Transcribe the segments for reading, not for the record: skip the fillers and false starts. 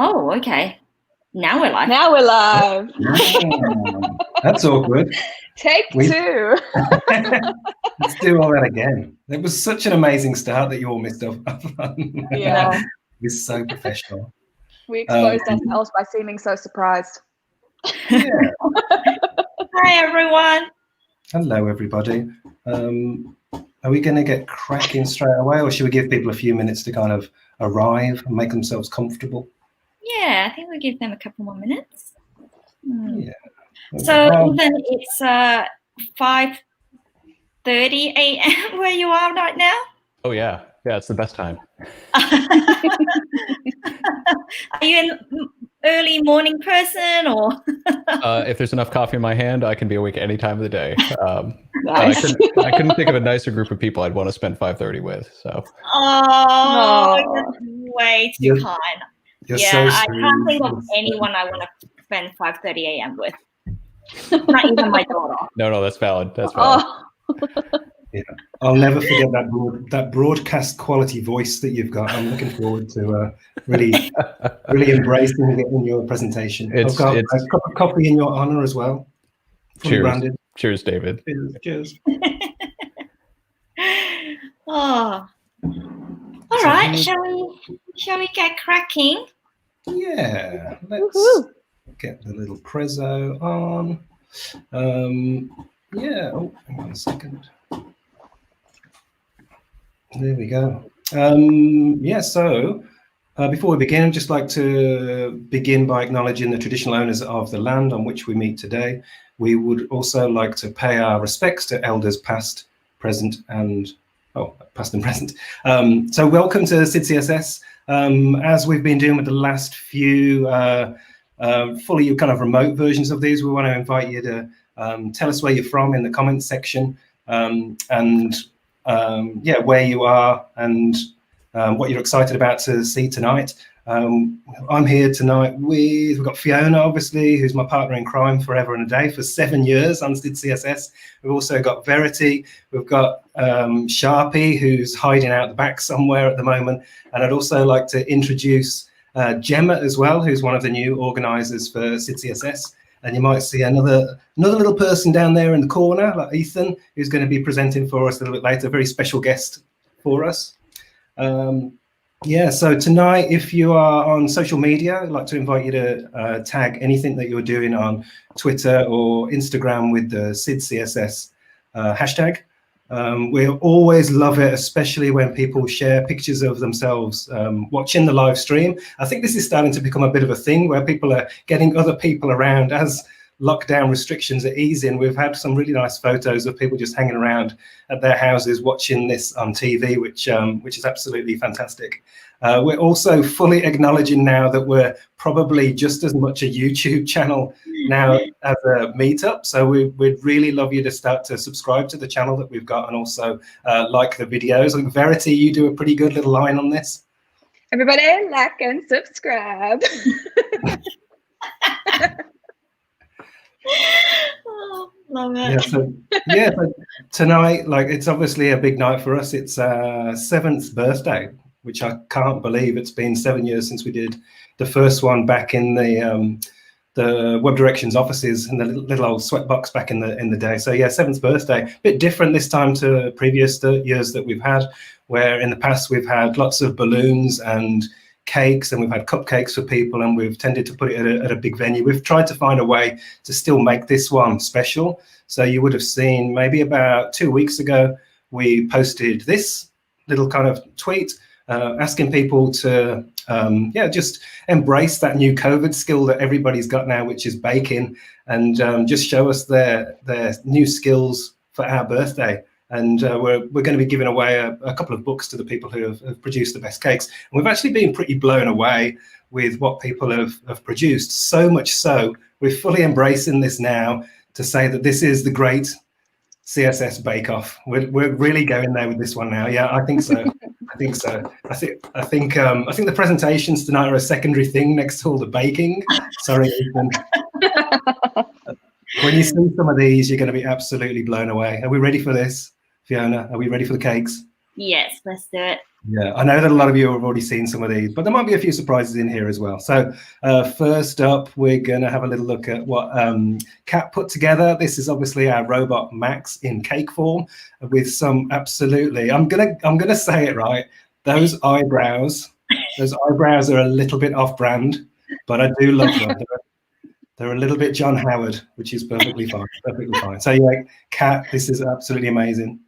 Oh, okay. Now we're live. Now we're live. That's awkward. Take two. Let's do all that again. It was such an amazing start that you all missed off. Yeah. It's so professional. We exposed ourselves by seeming so surprised. Yeah. Hi, everyone. Hello, everybody. Are we going to get cracking straight away, or should we give people a few minutes to kind of arrive and make themselves comfortable? Yeah, I think we'll give them a couple more minutes. Yeah. So even it's 5:30 a.m. where you are right now? Oh, yeah. Yeah, it's the best time. Are you an early morning person, or? If there's enough coffee in my hand, I can be awake any time of the day. Nice. I couldn't think of a nicer group of people I'd want to spend 5:30 with. So. Oh, that's way too kind. You're yeah, so I can't think of anyone I want to spend 5:30 a.m. with. Not even my daughter. No, that's valid. That's valid. Oh. Yeah, I'll never forget that broadcast quality voice that you've got. I'm looking forward to really embracing it in your presentation. I've got a cup of coffee in your honor as well. Cheers. Branded. Cheers, David. Cheers. Oh. All right, shall we get cracking? Yeah, let's get the little prezzo on. Yeah, oh, hang on a second. There we go. Yeah, so before we begin, I'd just like to begin by acknowledging the traditional owners of the land on which we meet today. We would also like to pay our respects to elders past, present, and past and present. So welcome to SydCSS. As we've been doing with the last few fully kind of remote versions of these, we want to invite you to tell us where you're from in the comments section, and where you are and what you're excited about to see tonight. I'm here tonight we've got Fiona, obviously, who's my partner in crime forever and a day for 7 years on SydCSS. We've also got Verity, we've got Sharpie, who's hiding out the back somewhere at the moment, and I'd also like to introduce Gemma as well, who's one of the new organisers for SydCSS. And you might see another little person down there in the corner, like Ethan, who's going to be presenting for us a little bit later, a very special guest for us. Yeah, so tonight, if you are on social media, I'd like to invite you to tag anything that you're doing on Twitter or Instagram with the SydCSS hashtag. We always love it, especially when people share pictures of themselves watching the live stream. I think this is starting to become a bit of a thing where people are getting other people around as lockdown restrictions are easing. We've had some really nice photos of people just hanging around at their houses watching this on TV, which is absolutely fantastic. We're also fully acknowledging now that we're probably just as much a YouTube channel now as a meetup. So we'd really love you to start to subscribe to the channel that we've got, and also like the videos. I think Verity, you do a pretty good little line on this. Everybody like and subscribe. Oh, love it. So tonight, like, it's obviously a big night for us. It's our 7th birthday, which I can't believe. It's been 7 years since we did the first one back in the Web Directions offices in the little old sweatbox back in the day. So yeah, 7th birthday, a bit different this time to previous years that we've had, where in the past we've had lots of balloons and cakes, and we've had cupcakes for people, and we've tended to put it at a big venue. We've tried to find a way to still make this one special. So you would have seen maybe about 2 weeks ago, we posted this little kind of tweet asking people to just embrace that new COVID skill that everybody's got now, which is baking, and just show us their new skills for our birthday. And we're going to be giving away a couple of books to the people who have produced the best cakes. And we've actually been pretty blown away with what people have produced. So much so, we're fully embracing this now to say that this is the great CSS bake-off. We're really going there with this one now. Yeah, I think so. I think the presentations tonight are a secondary thing next to all the baking. Sorry, Ethan. When you see some of these, you're going to be absolutely blown away. Are we ready for this, Fiona? Are we ready for the cakes? Yes, let's do it. Yeah, I know that a lot of you have already seen some of these, but there might be a few surprises in here as well. So first up, we're going to have a little look at what Kat put together. This is obviously our robot Max in cake form with some absolutely, I'm gonna say it right. Those eyebrows are a little bit off-brand, but I do love them. They're a little bit John Howard, which is perfectly fine. Perfectly fine. So yeah, Kat, this is absolutely amazing.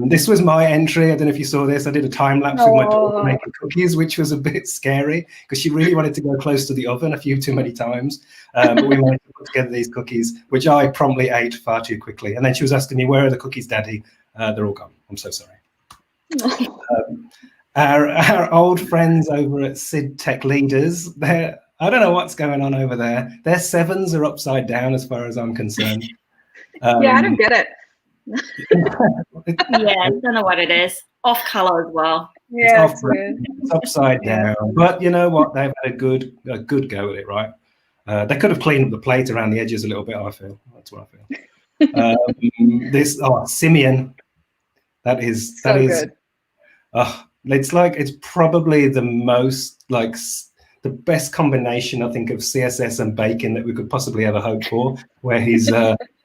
This was my entry. I don't know if you saw this. I did a time lapse with my daughter making cookies, which was a bit scary because she really wanted to go close to the oven a few too many times. But we managed to put together these cookies, which I promptly ate far too quickly. And then she was asking me, "Where are the cookies, Daddy?" They're all gone. I'm so sorry. Our old friends over at Sid Tech Leaders, I don't know what's going on over there. Their 7s are upside down as far as I'm concerned. Yeah, I don't get it. Yeah, I don't know what it is. Off color as well. Yeah, it's upside down. But you know what? They've had a good go at it, right? They could have cleaned up the plate around the edges a little bit. I feel that's what I feel. Simeon, that is good. It's probably the most the best combination I think of CSS and bacon that we could possibly ever hope for, where he's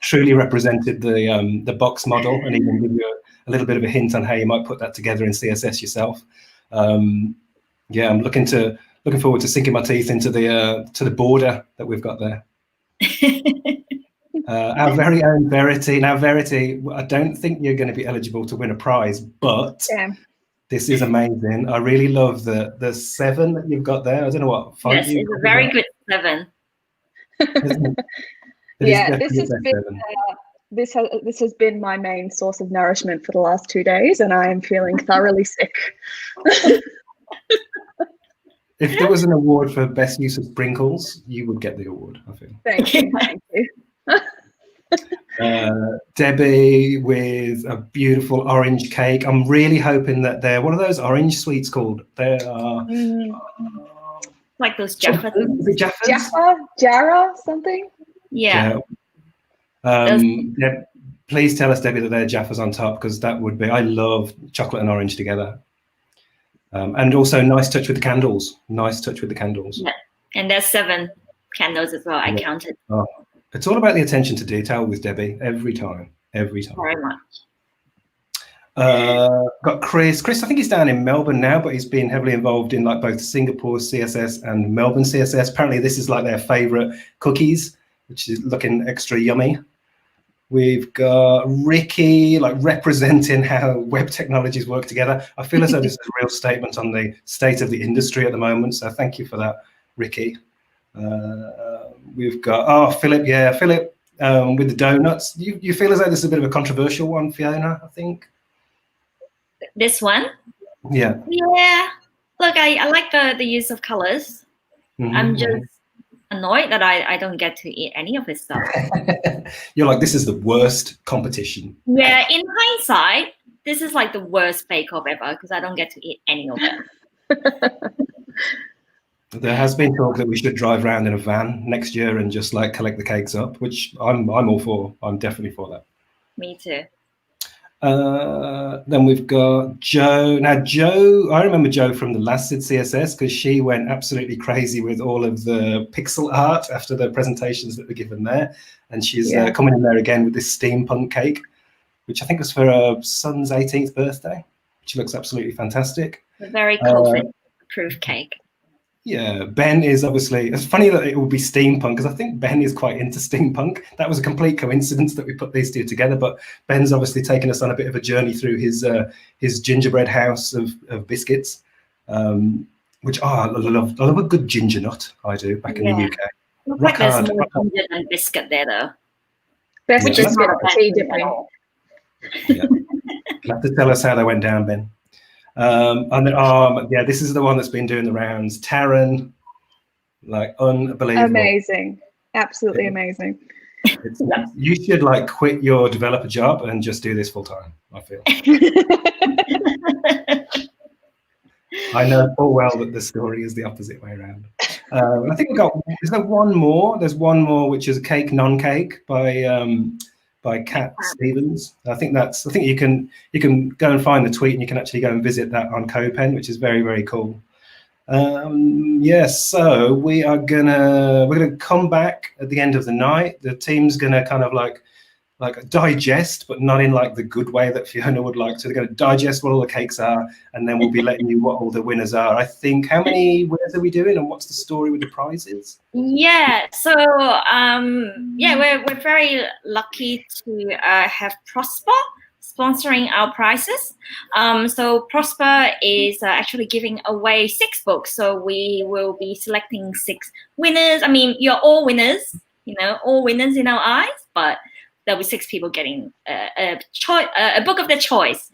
truly represented the box model, and he can give you a little bit of a hint on how you might put that together in CSS yourself. Yeah, I'm looking forward to sinking my teeth into the border that we've got there. Our very own Verity. Now, Verity, I don't think you're going to be eligible to win a prize, but this is amazing. I really love the 7 that you've got there. I don't know what font. Yes, it's a very good 7. Yeah, this has been my main source of nourishment for the last 2 days, and I am feeling thoroughly sick. If there was an award for best use of sprinkles, you would get the award, I feel. Thank you. Thank you. Debbie with a beautiful orange cake. I'm really hoping that they're what are those orange sweets called? They are like those Jaffa. Is it Jaffas? Jara, something. Yeah. Yeah. Please tell us, Debbie, that they're Jaffas on top, because that would be. I love chocolate and orange together. And also nice touch with the candles. Nice touch with the candles. Yeah. And there's 7 candles as well. I counted. Oh. It's all about the attention to detail with Debbie every time. Very much. Got Chris. Chris, I think he's down in Melbourne now, but he's been heavily involved in both Singapore CSS and Melbourne CSS. Apparently, this is their favorite cookies, which is looking extra yummy. We've got Ricky, representing how web technologies work together. I feel as though this is a real statement on the state of the industry at the moment. So thank you for that, Ricky. We've got Philip. Yeah, Philip with the donuts. You feel as though this is a bit of a controversial one, Fiona, I think. This one? Yeah. Yeah. Look, I like the use of colors. I'm just annoyed that I don't get to eat any of his stuff. You're like, this is the worst competition. Yeah, in hindsight, this is the worst bake-off ever because I don't get to eat any of it. There has been talk that we should drive around in a van next year and just collect the cakes up, which I'm all for. I'm definitely for that. Me too. Then we've got Joe. Now, Joe, I remember Joe from the last SydCSS because she went absolutely crazy with all of the pixel art after the presentations that were given there. And she's coming in there again with this steampunk cake, which I think was for her son's 18th birthday. She looks absolutely fantastic. A very COVID-proof cake. Yeah, Ben is obviously, it's funny that it would be steampunk because I think Ben is quite into steampunk. That was a complete coincidence that we put these two together, but Ben's obviously taken us on a bit of a journey through his gingerbread house of biscuits, which I love a good ginger nut, I do, back in the UK. Looks like there's more ginger than biscuit there though. Best biscuit tea dipping. Yeah. You have to tell us how they went down, Ben. And then, this is the one that's been doing the rounds. Taryn, unbelievable. Amazing. Absolutely amazing. You should quit your developer job and just do this full time, I feel. I know full well that the story is the opposite way around. I think is there one more? There's one more, which is a cake, non-cake by by Cat Stevens. I think you can go and find the tweet, and you can actually go and visit that on CoPen, which is very, very cool. Yes, so we're gonna come back at the end of the night. The team's gonna kind of like digest, but not in like the good way that Fiona would like to. They're going to digest what all the cakes are, and then we'll be letting you what all the winners are. I think, how many winners are we doing, and what's the story with the prizes? Yeah, so we're very lucky to have Prosper sponsoring our prizes. So Prosper is actually giving away 6 books. So we will be selecting 6 winners. I mean, you're all winners, all winners in our eyes, but there'll be 6 people getting a book of their choice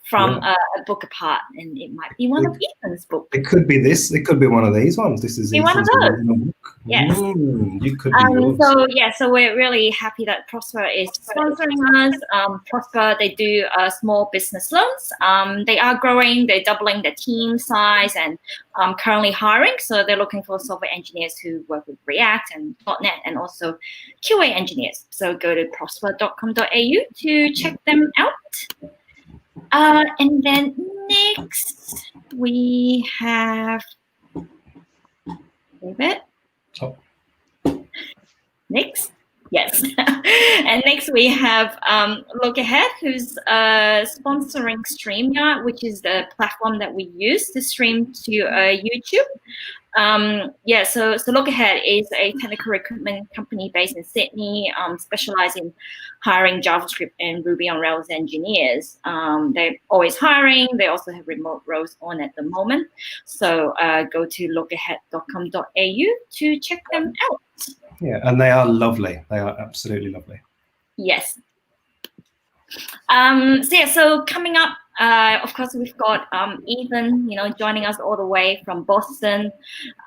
from a book apart, and it might be one of Ethan's books. It could be this. It could be one of these ones. This is one of those. Yes. You could be yours. So we're really happy that Prosper is sponsoring us. Prosper, they do small business loans. They are growing. They're doubling their team size and currently hiring. So they're looking for software engineers who work with React and .NET, and also QA engineers. So go to prosper.com.au to check them out. And then next we have David. Oh. Next, yes. And next we have Look Ahead, who's sponsoring StreamYard, which is the platform that we use to stream to YouTube. So Look Ahead is a technical recruitment company based in Sydney, specializing in hiring JavaScript and Ruby on Rails engineers. They're always hiring. They also have remote roles on at the moment. So go to lookahead.com.au to check them out. Yeah, and they are lovely. They are absolutely lovely. Yes. So coming up, of course, we've got Ethan, joining us all the way from Boston.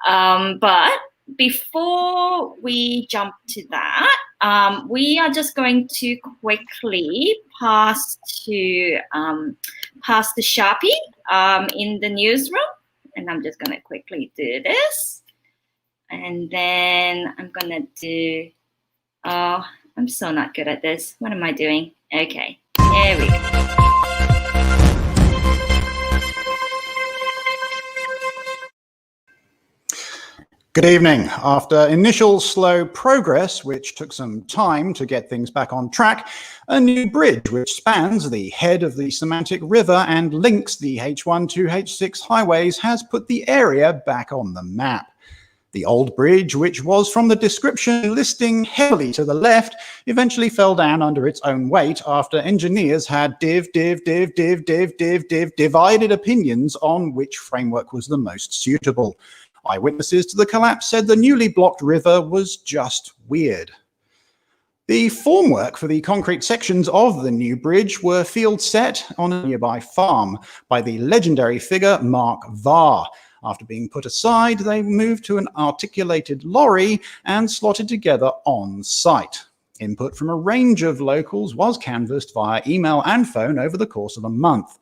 But before we jump to that, we are just going to quickly pass to Sharpie in the newsroom, and I'm just going to quickly do this. And then I'm going to do, I'm so not good at this. What am I doing? Okay, there we go. Good evening. After initial slow progress, which took some time to get things back on track, a new bridge which spans the head of the Semantic River and links the H1 to H6 highways has put the area back on the map. The old bridge, which was from the description listing heavily to the left, eventually fell down under its own weight after engineers had divided opinions on which framework was the most suitable. Eyewitnesses to the collapse said the newly blocked river was just weird. The formwork for the concrete sections of the new bridge were field set on a nearby farm by the legendary figure Mark Varr. After being put aside, they moved to an articulated lorry and slotted together on site. Input from a range of locals was canvassed via email and phone over the course of a month.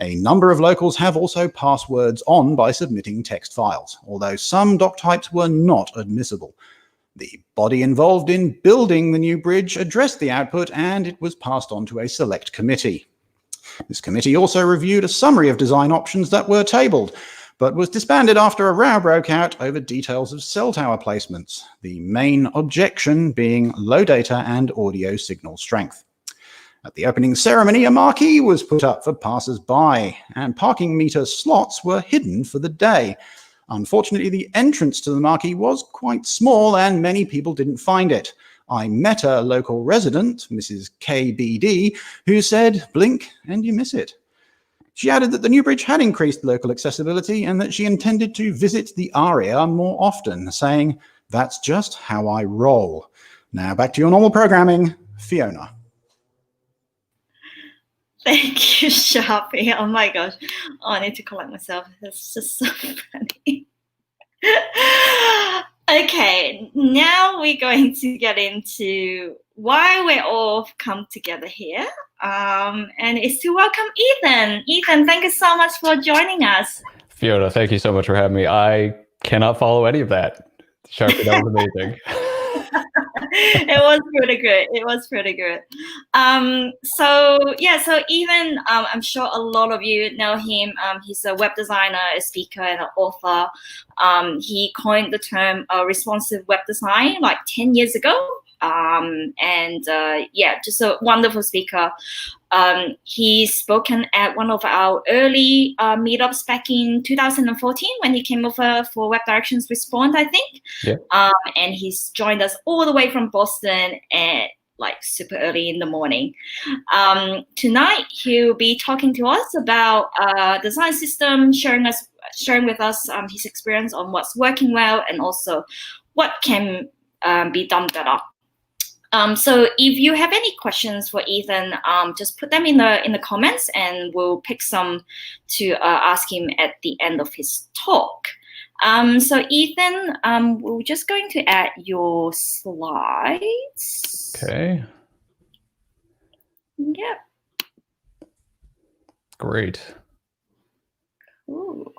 A number of locals have also passed words on by submitting text files, although some doc types were not admissible. The body involved in building the new bridge addressed the output, and it was passed on to a select committee. This committee also reviewed a summary of design options that were tabled, but was disbanded after a row broke out over details of cell tower placements, the main objection being low data and audio signal strength. At the opening ceremony, a marquee was put up for passers-by, and parking meter slots were hidden for the day. Unfortunately, the entrance to the marquee was quite small, and many people didn't find it. I met a local resident, Mrs. KBD, who said, "Blink and you miss it." She added that the new bridge had increased local accessibility and that she intended to visit the area more often, saying, "That's just how I roll." Now back to your normal programming, Fiona. Thank you, Sharpie. Oh my gosh. Oh, I need to collect myself. That's just so funny. Okay, now we're going to get into why we're all come together here. And it's to welcome Ethan. Ethan, thank you so much for joining us. Fiona, thank you so much for having me. I cannot follow any of that. Sharpie, that was amazing. It was pretty good. It was pretty good. So yeah, so even I'm sure a lot of you know him. He's a web designer, a speaker, and an author. He coined the term responsive web design like 10 years ago. Yeah, just a wonderful speaker. He's spoken at one of our early meetups back in 2014 when he came over for Web Directions Respond, I think. Yeah. And he's joined us all the way from Boston at like super early in the morning. Tonight, he'll be talking to us about design system, sharing with us his experience on what's working well and also what can be done better. So if you have any questions for Ethan, just put them in the comments, and we'll pick some to ask him at the end of his talk. So Ethan, we're just going to add your slides. Okay. Yep. Great. Cool.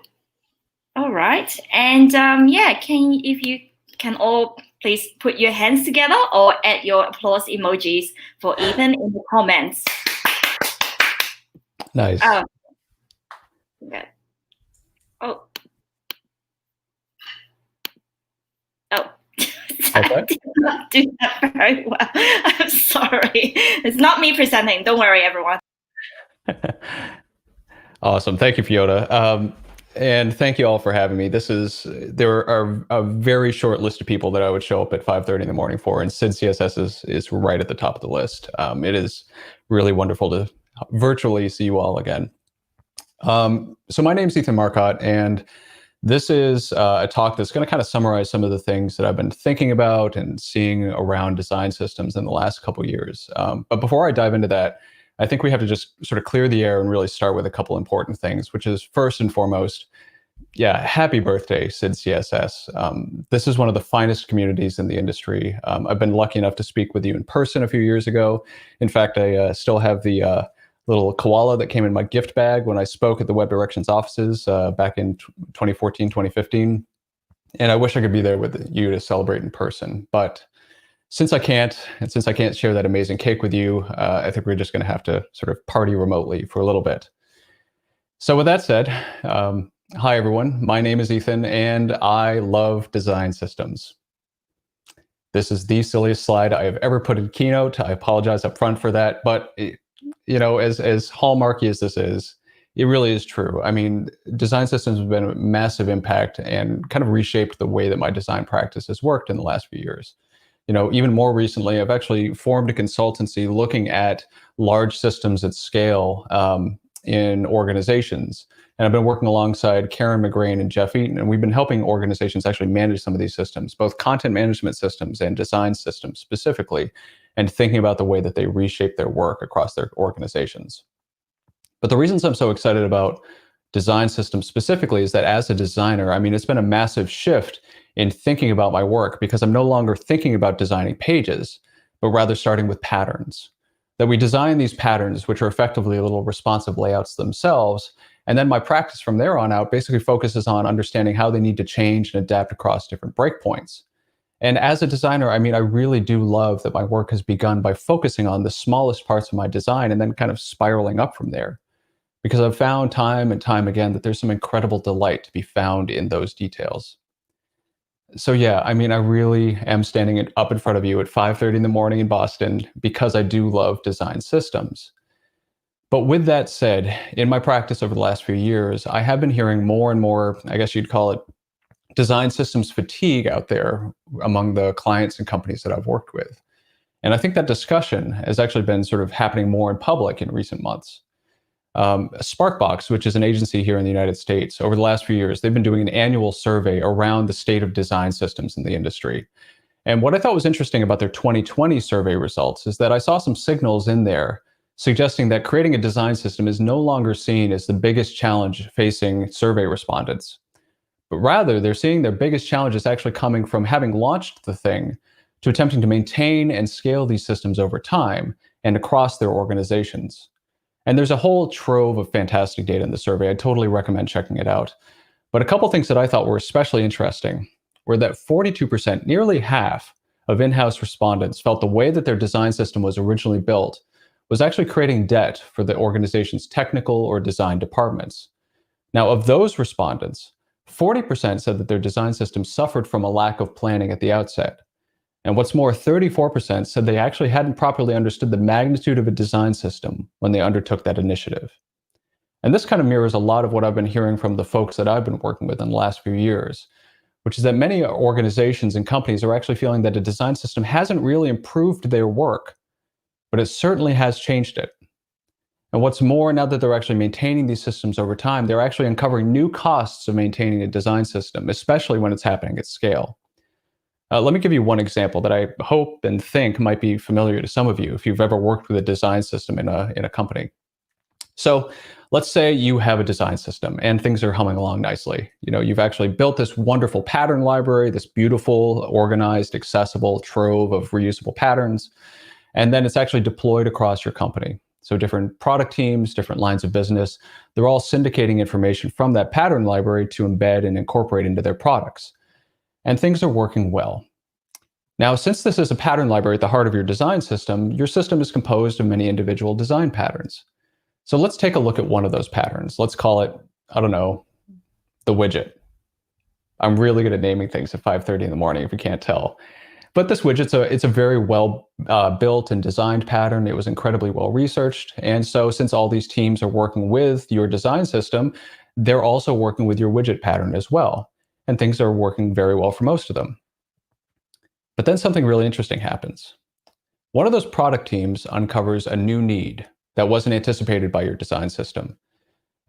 All right, and yeah, if you can all please put your hands together or add your applause emojis for Ethan in the comments. Nice. Oh. Okay. Oh. Oh. I did not do that very well. I'm sorry. It's not me presenting. Don't worry, everyone. Awesome. Thank you, Fiona. And thank you all for having me. There are a very short list of people that I would show up at 5:30 in the morning for, and SydCSS is right at the top of the list. It is really wonderful to virtually see you all again. So my name's Ethan Marcotte, and this is a talk that's going to kind of summarize some of the things that I've been thinking about and seeing around design systems in the last couple of years. But before I dive into that, I think we have to just sort of clear the air and really start with a couple important things, which is first and foremost, yeah, happy birthday, SydCSS. This is one of the finest communities in the industry. I've been lucky enough to speak with you in person a few years ago. In fact, I still have the little koala that came in my gift bag when I spoke at the Web Directions offices back in 2014, 2015. And I wish I could be there with you to celebrate in person. But since I can't share that amazing cake with you, I think we're just going to have to sort of party remotely for a little bit. So with that said, hi everyone, my name is Ethan and I love design systems. This is the silliest slide I have ever put in Keynote. I apologize up front for that, but you know, as hallmarky as this is, it really is true. I mean, design systems have been a massive impact and kind of reshaped the way that my design practice has worked in the last few years. You know, even more recently, I've actually formed a consultancy looking at large systems at scale in organizations. And I've been working alongside Karen McGrain and Jeff Eaton, and we've been helping organizations actually manage some of these systems, both content management systems and design systems specifically, and thinking about the way that they reshape their work across their organizations. But the reasons I'm so excited about design systems specifically is that as a designer, I mean, it's been a massive shift in thinking about my work because I'm no longer thinking about designing pages, but rather starting with patterns. That we design these patterns, which are effectively little responsive layouts themselves, and then my practice from there on out basically focuses on understanding how they need to change and adapt across different breakpoints. And as a designer, I mean, I really do love that my work has begun by focusing on the smallest parts of my design and then kind of spiraling up from there. Because I've found time and time again that there's some incredible delight to be found in those details. So yeah, I mean, I really am standing up in front of you at 5:30 in the morning in Boston because I do love design systems. But with that said, in my practice over the last few years, I have been hearing more and more, I guess you'd call it, design systems fatigue out there among the clients and companies that I've worked with. And I think that discussion has actually been sort of happening more in public in recent months. Sparkbox, which is an agency here in the United States, over the last few years, they've been doing an annual survey around the state of design systems in the industry. And what I thought was interesting about their 2020 survey results is that I saw some signals in there suggesting that creating a design system is no longer seen as the biggest challenge facing survey respondents, but rather they're seeing their biggest challenges actually coming from having launched the thing to attempting to maintain and scale these systems over time and across their organizations. And there's a whole trove of fantastic data in the survey. I totally recommend checking it out. But a couple things that I thought were especially interesting were that 42%, nearly half of in-house respondents felt the way that their design system was originally built was actually creating debt for the organization's technical or design departments. Now, of those respondents, 40% said that their design system suffered from a lack of planning at the outset. And what's more, 34% said they actually hadn't properly understood the magnitude of a design system when they undertook that initiative. And this kind of mirrors a lot of what I've been hearing from the folks that I've been working with in the last few years, which is that many organizations and companies are actually feeling that a design system hasn't really improved their work, but it certainly has changed it. And what's more, now that they're actually maintaining these systems over time, they're actually uncovering new costs of maintaining a design system, especially when it's happening at scale. Let me give you one example that I hope and think might be familiar to some of you if you've ever worked with a design system in a company. So let's say you have a design system and things are humming along nicely. You've actually built this wonderful pattern library, this beautiful, organized, accessible trove of reusable patterns, and then it's actually deployed across your company. So different product teams, different lines of business, they're all syndicating information from that pattern library to embed and incorporate into their products. And things are working well. Now, since this is a pattern library at the heart of your design system is composed of many individual design patterns. So let's take a look at one of those patterns. Let's call it, I don't know, the widget. I'm really good at naming things at 5:30 in the morning, if you can't tell. But this widget, it's a very well built and designed pattern. It was incredibly well researched. And so since all these teams are working with your design system, they're also working with your widget pattern as well. And things are working very well for most of them. But then something really interesting happens. One of those product teams uncovers a new need that wasn't anticipated by your design system.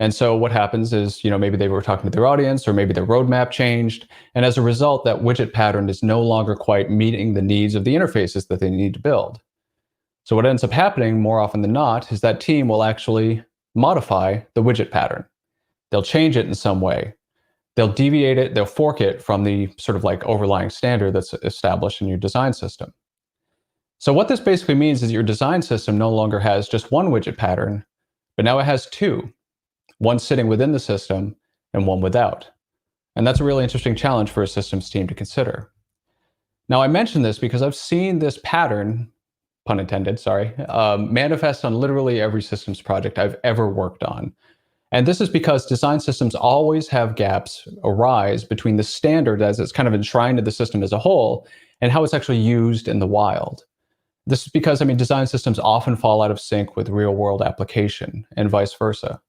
And so what happens is, maybe they were talking to their audience, or maybe their roadmap changed. And as a result, that widget pattern is no longer quite meeting the needs of the interfaces that they need to build. So what ends up happening more often than not is that team will actually modify the widget pattern. They'll change it in some way. They'll deviate it, they'll fork it from the sort of like overlying standard that's established in your design system. So what this basically means is your design system no longer has just one widget pattern, but now it has two, one sitting within the system and one without. And that's a really interesting challenge for a systems team to consider. Now, I mention this because I've seen this pattern, pun intended, manifest on literally every systems project I've ever worked on. And this is because design systems always have gaps arise between the standard as it's kind of enshrined in the system as a whole and how it's actually used in the wild. This is because, design systems often fall out of sync with real-world application and vice versa.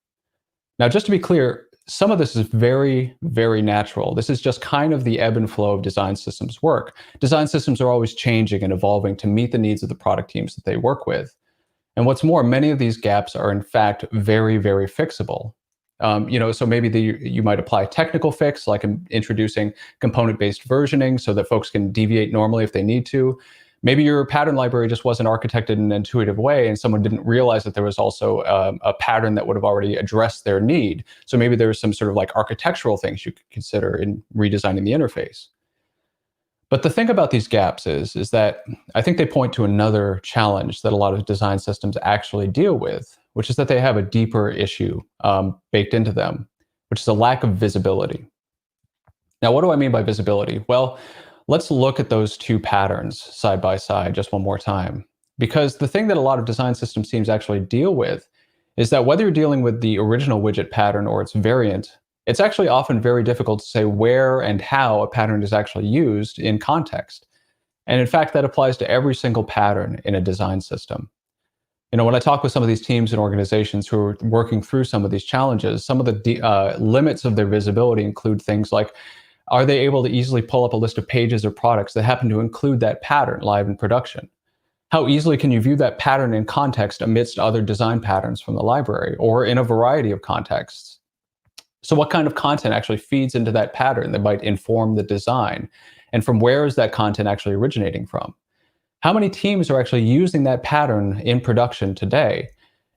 Now, just to be clear, some of this is very, very natural. This is just kind of the ebb and flow of design systems work. Design systems are always changing and evolving to meet the needs of the product teams that they work with. And what's more, many of these gaps are in fact very, very fixable. So maybe you might apply a technical fix, like introducing component-based versioning so that folks can deviate normally if they need to. Maybe your pattern library just wasn't architected in an intuitive way, and someone didn't realize that there was also a pattern that would have already addressed their need. So maybe there was some sort of like architectural things you could consider in redesigning the interface. But the thing about these gaps is that I think they point to another challenge that a lot of design systems actually deal with, which is that they have a deeper issue baked into them, which is a lack of visibility. Now, what do I mean by visibility? Well, let's look at those two patterns side by side just one more time. Because the thing that a lot of design systems teams actually deal with is that whether you're dealing with the original widget pattern or its variant, it's actually often very difficult to say where and how a pattern is actually used in context. And in fact, that applies to every single pattern in a design system. When I talk with some of these teams and organizations who are working through some of these challenges, some of the limits of their visibility include things like, are they able to easily pull up a list of pages or products that happen to include that pattern live in production? How easily can you view that pattern in context amidst other design patterns from the library or in a variety of contexts? So what kind of content actually feeds into that pattern that might inform the design? And from where is that content actually originating from? How many teams are actually using that pattern in production today?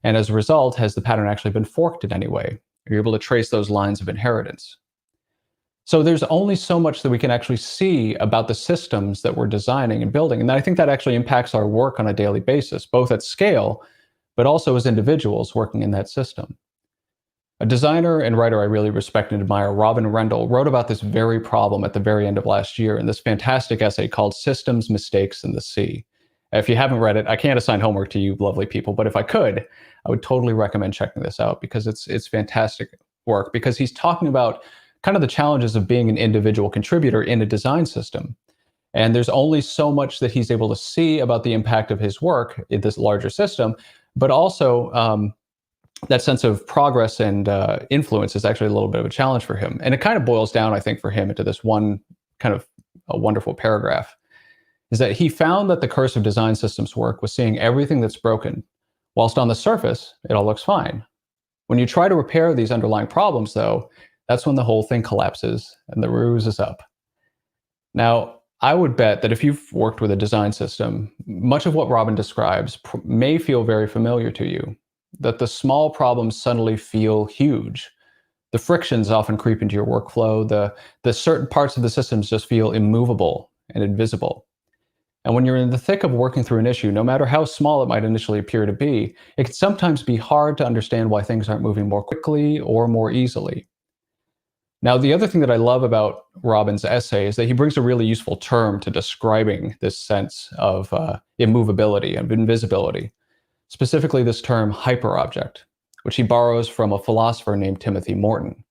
And as a result, has the pattern actually been forked in any way? Are you able to trace those lines of inheritance? So there's only so much that we can actually see about the systems that we're designing and building. And I think that actually impacts our work on a daily basis, both at scale, but also as individuals working in that system. A designer and writer I really respect and admire, Robin Rendell, wrote about this very problem at the very end of last year in this fantastic essay called Systems, Mistakes, and the Sea. If you haven't read it, I can't assign homework to you lovely people, but if I could, I would totally recommend checking this out because it's fantastic work, because he's talking about kind of the challenges of being an individual contributor in a design system. And there's only so much that he's able to see about the impact of his work in this larger system, but also that sense of progress and influence is actually a little bit of a challenge for him. And it kind of boils down, I think, for him into this one kind of a wonderful paragraph, is that he found that the curse of design systems work was seeing everything that's broken, whilst on the surface, it all looks fine. When you try to repair these underlying problems, though, that's when the whole thing collapses and the ruse is up. Now, I would bet that if you've worked with a design system, much of what Robin describes may feel very familiar to you, that the small problems suddenly feel huge. The frictions often creep into your workflow. The certain parts of the systems just feel immovable and invisible. And when you're in the thick of working through an issue, no matter how small it might initially appear to be, it can sometimes be hard to understand why things aren't moving more quickly or more easily. Now, the other thing that I love about Robin's essay is that he brings a really useful term to describing this sense of immovability and invisibility, specifically this term hyperobject, which he borrows from a philosopher named Timothy Morton.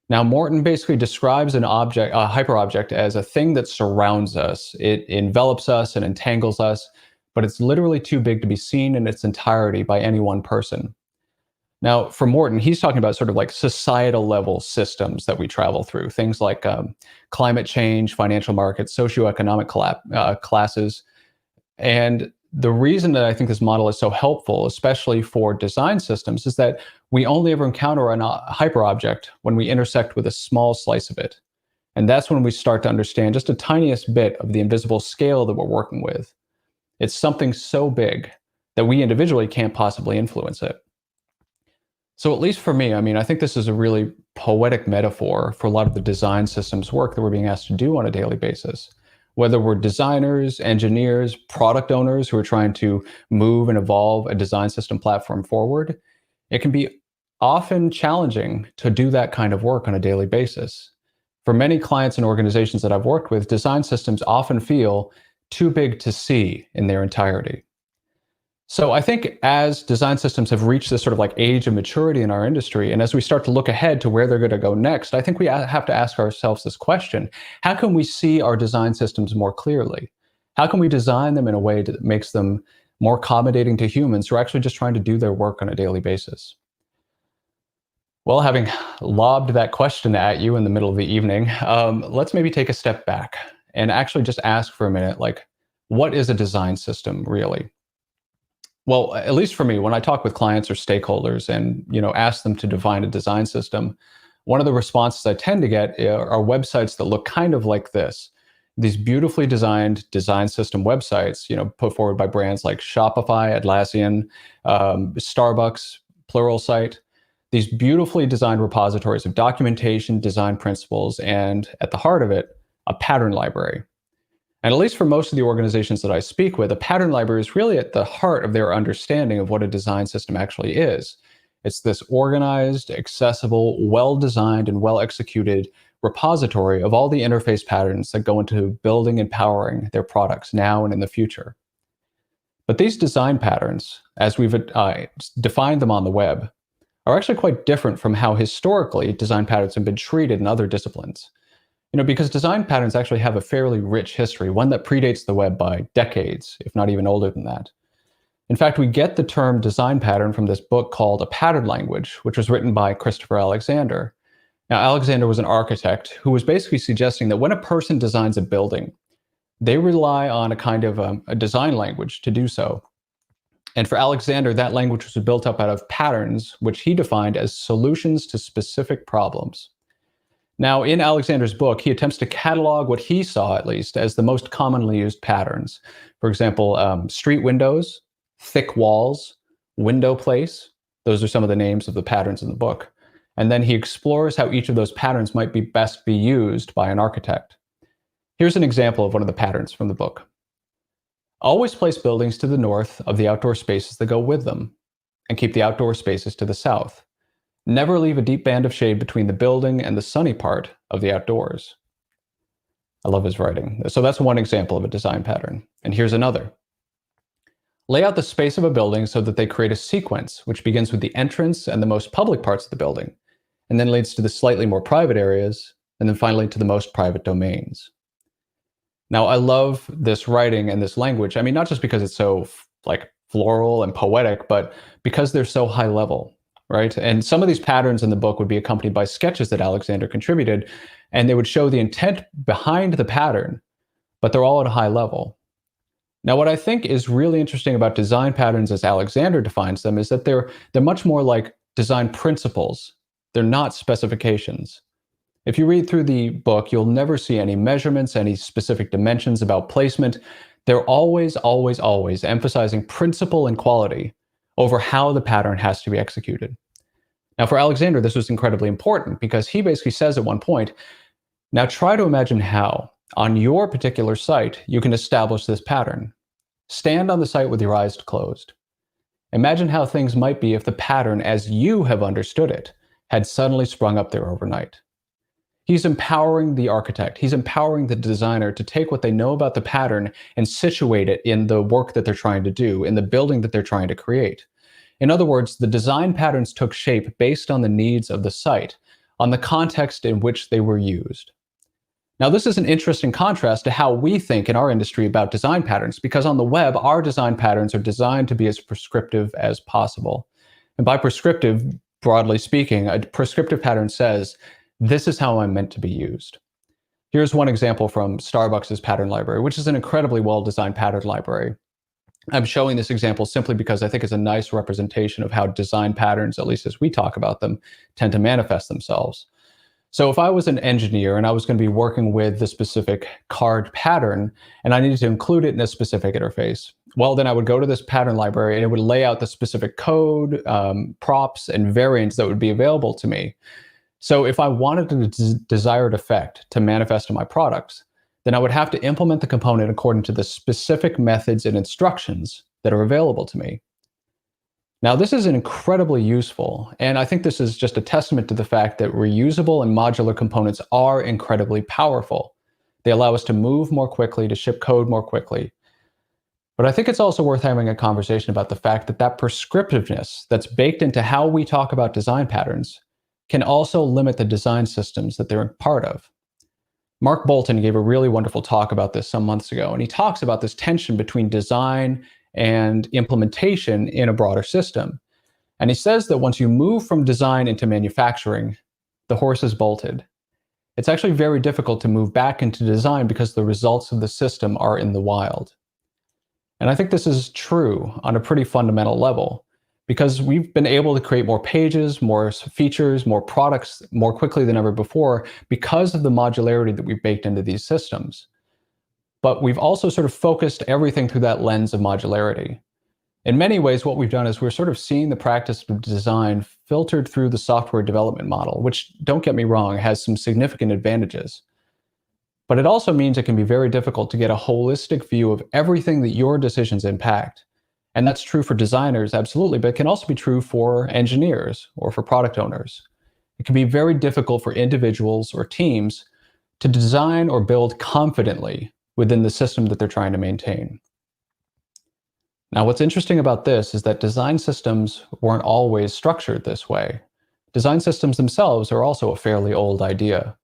Now, Morton basically describes an object, a hyperobject, as a thing that surrounds us. It envelops us and entangles us, but it's literally too big to be seen in its entirety by any one person. Now, for Morton, he's talking about sort of like societal level systems that we travel through, things like climate change, financial markets, socioeconomic classes. And the reason that I think this model is so helpful, especially for design systems, is that we only ever encounter a hyperobject when we intersect with a small slice of it. And that's when we start to understand just a tiniest bit of the invisible scale that we're working with. It's something so big that we individually can't possibly influence it. So at least for me, I mean, I think this is a really poetic metaphor for a lot of the design systems work that we're being asked to do on a daily basis. Whether we're designers, engineers, product owners who are trying to move and evolve a design system platform forward, it can be often challenging to do that kind of work on a daily basis. For many clients and organizations that I've worked with, design systems often feel too big to see in their entirety. So I think as design systems have reached this sort of like age of maturity in our industry, and as we start to look ahead to where they're going to go next, I think we have to ask ourselves this question: how can we see our design systems more clearly? How can we design them in a way that makes them more accommodating to humans who are actually just trying to do their work on a daily basis? Well, having lobbed that question at you in the middle of the evening, let's maybe take a step back and actually just ask for a minute, like, what is a design system really? Well, at least for me, when I talk with clients or stakeholders and ask them to define a design system, one of the responses I tend to get are websites that look kind of like this. These beautifully designed design system websites, put forward by brands like Shopify, Atlassian, Starbucks, Pluralsight. These beautifully designed repositories of documentation, design principles, and at the heart of it, a pattern library. And at least for most of the organizations that I speak with, a pattern library is really at the heart of their understanding of what a design system actually is. It's this organized, accessible, well-designed, and well-executed repository of all the interface patterns that go into building and powering their products now and in the future. But these design patterns, as we've defined them on the web, are actually quite different from how historically design patterns have been treated in other disciplines. Because design patterns actually have a fairly rich history, one that predates the web by decades, if not even older than that. In fact, we get the term design pattern from this book called A Pattern Language, which was written by Christopher Alexander. Now, Alexander was an architect who was basically suggesting that when a person designs a building, they rely on a kind of a design language to do so. And for Alexander, that language was built up out of patterns, which he defined as solutions to specific problems. Now, in Alexander's book, he attempts to catalog what he saw, at least, as the most commonly used patterns. For example, street windows, thick walls, window place. Those are some of the names of the patterns in the book. And then he explores how each of those patterns might be best be used by an architect. Here's an example of one of the patterns from the book. Always place buildings to the north of the outdoor spaces that go with them, and keep the outdoor spaces to the south. Never leave a deep band of shade between the building and the sunny part of the outdoors. I love his writing. So that's one example of a design pattern. And here's another. Lay out the space of a building so that they create a sequence which begins with the entrance and the most public parts of the building, and then leads to the slightly more private areas, and then finally to the most private domains. Now, I love this writing and this language. I mean, not just because it's so like floral and poetic, but because they're so high level, right? And some of these patterns in the book would be accompanied by sketches that Alexander contributed, and they would show the intent behind the pattern, but they're all at a high level. Now, what I think is really interesting about design patterns as Alexander defines them is that they're much more like design principles. They're not specifications. If you read through the book, you'll never see any measurements, any specific dimensions about placement. They're always, always, always emphasizing principle and quality over how the pattern has to be executed. Now, for Alexander, this was incredibly important because he basically says at one point, now try to imagine how, on your particular site, you can establish this pattern. Stand on the site with your eyes closed. Imagine how things might be if the pattern, as you have understood it, had suddenly sprung up there overnight. He's empowering the architect. He's empowering the designer to take what they know about the pattern and situate it in the work that they're trying to do, in the building that they're trying to create. In other words, the design patterns took shape based on the needs of the site, on the context in which they were used. Now, this is an interesting contrast to how we think in our industry about design patterns, because on the web, our design patterns are designed to be as prescriptive as possible. And by prescriptive, broadly speaking, a prescriptive pattern says, this is how I'm meant to be used. Here's one example from Starbucks' pattern library, which is an incredibly well-designed pattern library. I'm showing this example simply because I think it's a nice representation of how design patterns, at least as we talk about them, tend to manifest themselves. So if I was an engineer and I was going to be working with the specific card pattern and I needed to include it in a specific interface, well, then I would go to this pattern library and it would lay out the specific code, props, and variants that would be available to me. So if I wanted the desired effect to manifest in my products, then I would have to implement the component according to the specific methods and instructions that are available to me. Now, this is incredibly useful, and I think this is just a testament to the fact that reusable and modular components are incredibly powerful. They allow us to move more quickly, to ship code more quickly. But I think it's also worth having a conversation about the fact that that prescriptiveness that's baked into how we talk about design patterns can also limit the design systems that they're a part of. Mark Bolton gave a really wonderful talk about this some months ago, and he talks about this tension between design and implementation in a broader system. And he says that once you move from design into manufacturing, the horse is bolted. It's actually very difficult to move back into design because the results of the system are in the wild. And I think this is true on a pretty fundamental level, because we've been able to create more pages, more features, more products more quickly than ever before because of the modularity that we've baked into these systems. But we've also sort of focused everything through that lens of modularity. In many ways, what we've done is we're sort of seeing the practice of design filtered through the software development model, which, don't get me wrong, has some significant advantages. But it also means it can be very difficult to get a holistic view of everything that your decisions impact. And that's true for designers, absolutely, but it can also be true for engineers or for product owners. It can be very difficult for individuals or teams to design or build confidently within the system that they're trying to maintain. Now, what's interesting about this is that design systems weren't always structured this way. Design systems themselves are also a fairly old idea.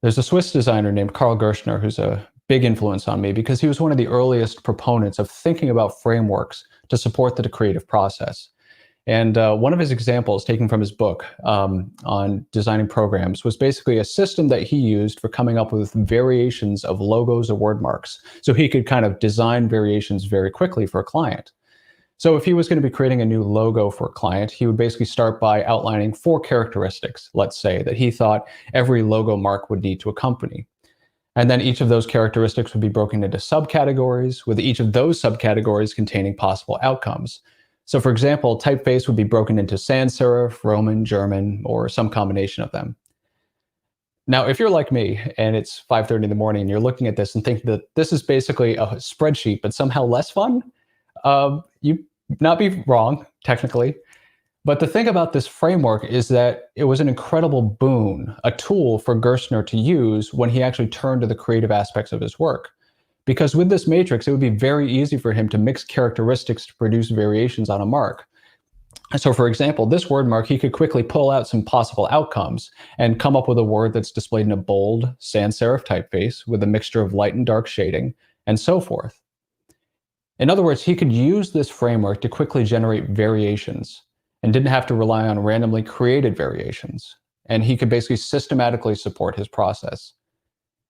There's a Swiss designer named Karl Gerstner who's a big influence on me because he was one of the earliest proponents of thinking about frameworks to support the creative process. And one of his examples taken from his book on designing programs was basically a system that he used for coming up with variations of logos or word marks. So he could kind of design variations very quickly for a client. So if he was going to be creating a new logo for a client, he would basically start by outlining 4 characteristics, let's say, that he thought every logo mark would need to accompany. And then each of those characteristics would be broken into subcategories, with each of those subcategories containing possible outcomes. So for example, typeface would be broken into sans serif, Roman, German, or some combination of them. Now, if you're like me and it's 5:30 in the morning and you're looking at this and think that this is basically a spreadsheet, but somehow less fun, you'd not be wrong, technically. But the thing about this framework is that it was an incredible boon, a tool for Gerstner to use when he actually turned to the creative aspects of his work. Because with this matrix, it would be very easy for him to mix characteristics to produce variations on a mark. So for example, this word mark, he could quickly pull out some possible outcomes and come up with a word that's displayed in a bold sans serif typeface with a mixture of light and dark shading, and so forth. In other words, he could use this framework to quickly generate variations and didn't have to rely on randomly created variations. And he could basically systematically support his process.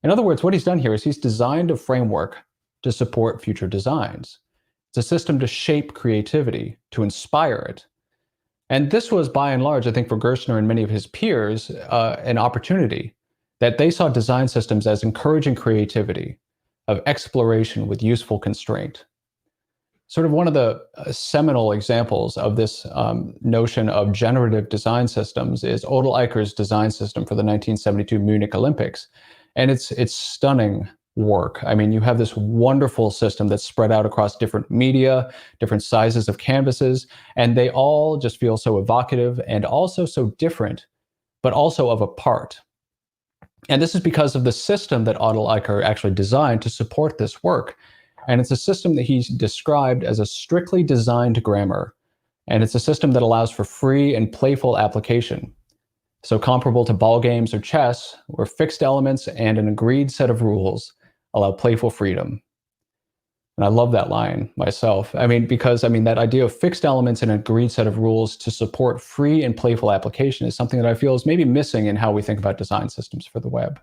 In other words, what he's done here is he's designed a framework to support future designs. It's a system to shape creativity, to inspire it. And this was, by and large, I think for Gerstner and many of his peers, an opportunity that they saw design systems as encouraging creativity, of exploration with useful constraint. Sort of one of the seminal examples of this notion of generative design systems is Odell Eicher's design system for the 1972 Munich Olympics. And it's stunning work. I mean, you have this wonderful system that's spread out across different media, different sizes of canvases, and they all just feel so evocative and also so different, but also of a part. And this is because of the system that Odell Eicher actually designed to support this work. And it's a system that he's described as a strictly designed grammar. And it's a system that allows for free and playful application. So comparable to ball games or chess, where fixed elements and an agreed set of rules allow playful freedom. And I love that line myself. Because that idea of fixed elements and an agreed set of rules to support free and playful application is something that I feel is maybe missing in how we think about design systems for the web.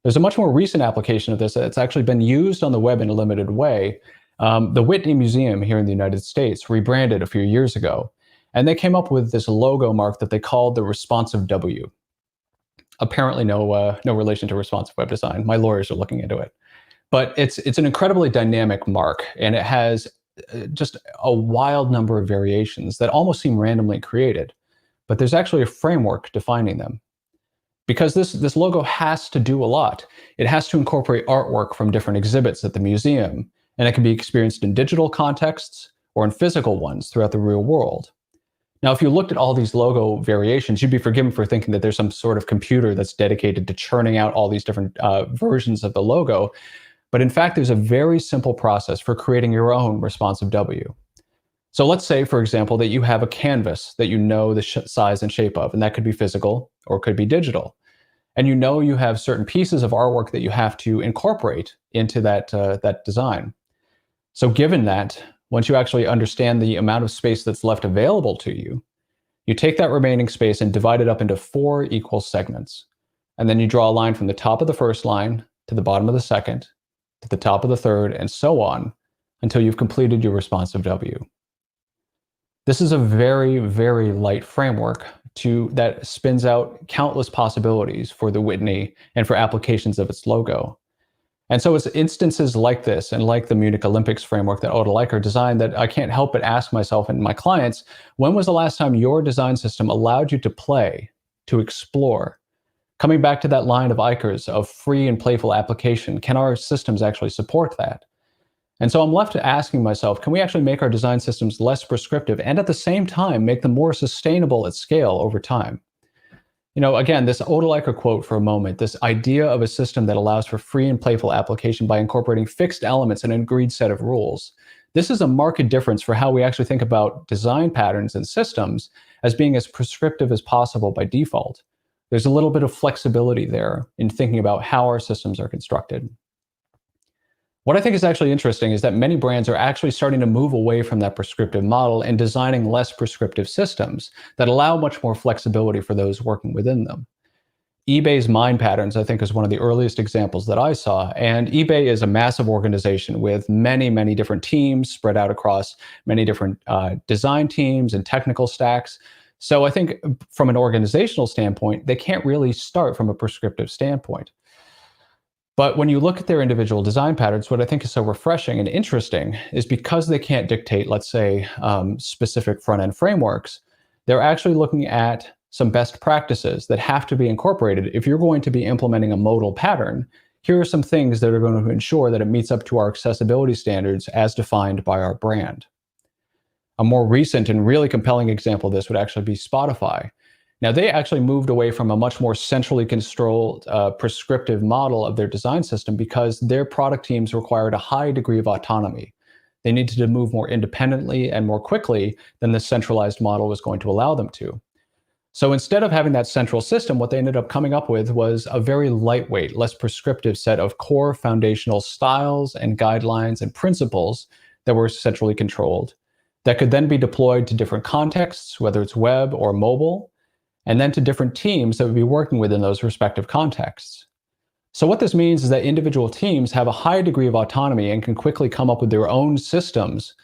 There's a much more recent application of this that's actually been used on the web in a limited way. The Whitney Museum here in the United States rebranded a few years ago, and they came up with this logo mark that they called the responsive W. Apparently no relation to responsive web design. My lawyers are looking into it. But it's an incredibly dynamic mark, and it has just a wild number of variations that almost seem randomly created. But there's actually a framework defining them. Because this logo has to do a lot. It has to incorporate artwork from different exhibits at the museum, and it can be experienced in digital contexts or in physical ones throughout the real world. Now, if you looked at all these logo variations, you'd be forgiven for thinking that there's some sort of computer that's dedicated to churning out all these different versions of the logo. But in fact, there's a very simple process for creating your own responsive W. So let's say, for example, that you have a canvas that you know the size and shape of, and that could be physical or could be digital. And you know you have certain pieces of artwork that you have to incorporate into that design. So given that, once you actually understand the amount of space that's left available to you, you take that remaining space and divide it up into 4 equal segments. And then you draw a line from the top of the first line to the bottom of the second, to the top of the third, and so on, until you've completed your responsive W. This is a very, very light framework that spins out countless possibilities for the Whitney and for applications of its logo. And so it's instances like this and like the Munich Olympics framework that Odell Eicher designed that I can't help but ask myself and my clients, when was the last time your design system allowed you to play, to explore? Coming back to that line of Eicher's of free and playful application, can our systems actually support that? And so I'm left to asking myself, can we actually make our design systems less prescriptive and at the same time make them more sustainable at scale over time? Again, this Odell Eicher quote for a moment, this idea of a system that allows for free and playful application by incorporating fixed elements and an agreed set of rules. This is a marked difference for how we actually think about design patterns and systems as being as prescriptive as possible by default. There's a little bit of flexibility there in thinking about how our systems are constructed. What I think is actually interesting is that many brands are actually starting to move away from that prescriptive model and designing less prescriptive systems that allow much more flexibility for those working within them. eBay's Mind Patterns, I think, is one of the earliest examples that I saw. And eBay is a massive organization with many, many different teams spread out across many different design teams and technical stacks. So I think from an organizational standpoint, they can't really start from a prescriptive standpoint. But when you look at their individual design patterns, what I think is so refreshing and interesting is because they can't dictate, let's say, specific front-end frameworks, they're actually looking at some best practices that have to be incorporated. If you're going to be implementing a modal pattern, here are some things that are going to ensure that it meets up to our accessibility standards as defined by our brand. A more recent and really compelling example of this would actually be Spotify. Now, they actually moved away from a much more centrally controlled, prescriptive model of their design system because their product teams required a high degree of autonomy. They needed to move more independently and more quickly than the centralized model was going to allow them to. So instead of having that central system, what they ended up coming up with was a very lightweight, less prescriptive set of core foundational styles and guidelines and principles that were centrally controlled, that could then be deployed to different contexts, whether it's web or mobile, and then to different teams that would be working within those respective contexts. So what this means is that individual teams have a high degree of autonomy and can quickly come up with their own systems,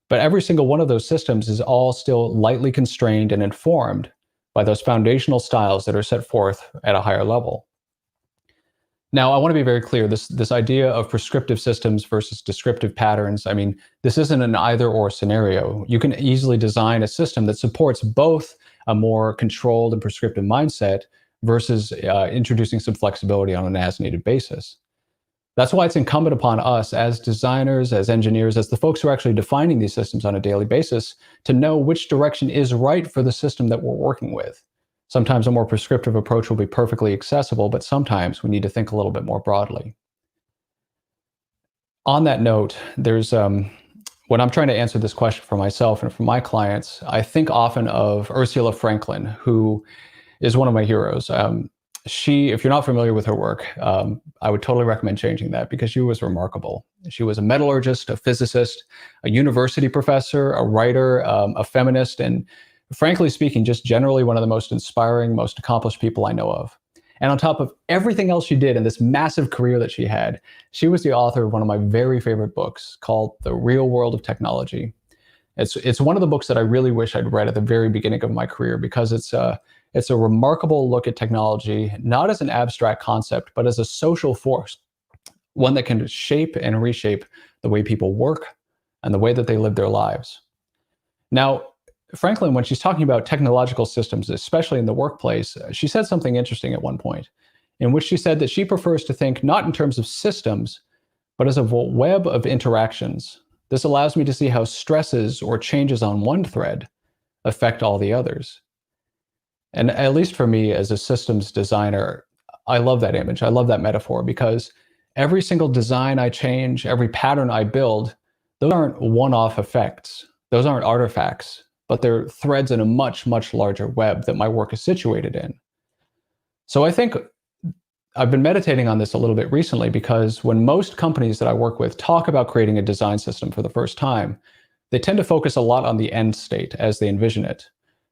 but every single one of those systems is all still lightly constrained and informed by those foundational styles that are set forth at a higher level. Now, I want to be very clear, this idea of prescriptive systems versus descriptive patterns, I mean, this isn't an either-or scenario. You can easily design a system that supports both a more controlled and prescriptive mindset versus introducing some flexibility on an as-needed basis. That's why it's incumbent upon us as designers, as engineers, as the folks who are actually defining these systems on a daily basis to know which direction is right for the system that we're working with. Sometimes a more prescriptive approach will be perfectly accessible, but sometimes we need to think a little bit more broadly. On that note, there's when I'm trying to answer this question for myself and for my clients, I think often of Ursula Franklin, who is one of my heroes. She, if you're not familiar with her work, I would totally recommend changing that because she was remarkable. She was a metallurgist, a physicist, a university professor, a writer, a feminist, and frankly speaking, just generally one of the most inspiring, most accomplished people I know of. And on top of everything else she did in this massive career that she had, she was the author of one of my very favorite books called The Real World of Technology. It's one of the books that I really wish I'd read at the very beginning of my career because it's a remarkable look at technology, not as an abstract concept, but as a social force, one that can shape and reshape the way people work and the way that they live their lives. Now, Franklin, when she's talking about technological systems, especially in the workplace, she said something interesting at one point, in which she said that she prefers to think not in terms of systems, but as a web of interactions. This allows me to see how stresses or changes on one thread affect all the others. And at least for me as a systems designer, I love that image. I love that metaphor because every single design I change, every pattern I build, those aren't one-off effects. Those aren't artifacts, but they're threads in a much, much larger web that my work is situated in. So I think I've been meditating on this a little bit recently because when most companies that I work with talk about creating a design system for the first time, they tend to focus a lot on the end state as they envision it.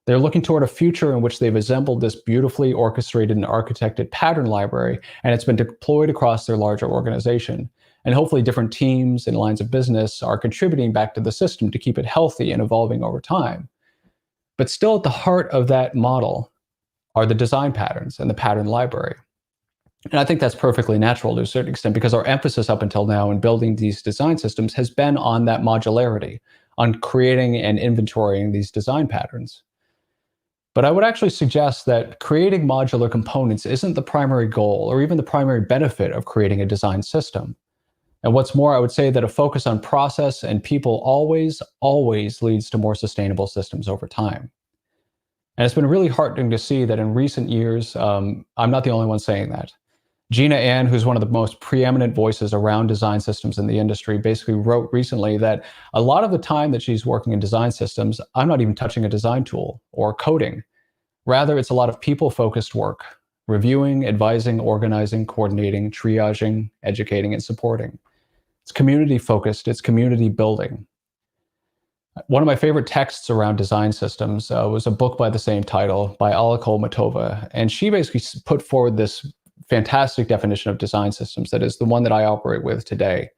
They're looking toward a future in which they've assembled this beautifully orchestrated and architected pattern library, and it's been deployed across their larger organization. And hopefully different teams and lines of business are contributing back to the system to keep it healthy and evolving over time. But still at the heart of that model are the design patterns and the pattern library. And I think that's perfectly natural to a certain extent because our emphasis up until now in building these design systems has been on that modularity, on creating and inventorying these design patterns. But I would actually suggest that creating modular components isn't the primary goal or even the primary benefit of creating a design system. And what's more, I would say that a focus on process and people always leads to more sustainable systems over time. And it's been really heartening to see that in recent years, I'm not the only one saying that. Gina Ann, who's one of the most preeminent voices around design systems in the industry, basically wrote recently that a lot of the time that she's working in design systems, I'm not even touching a design tool or coding. Rather, it's a lot of people-focused work, reviewing, advising, organizing, coordinating, triaging, educating, and supporting. It's community-focused, it's community building. One of my favorite texts around design systems was a book by the same title by Alla Kolmatova, and she basically put forward this fantastic definition of design systems that is the one that I operate with today.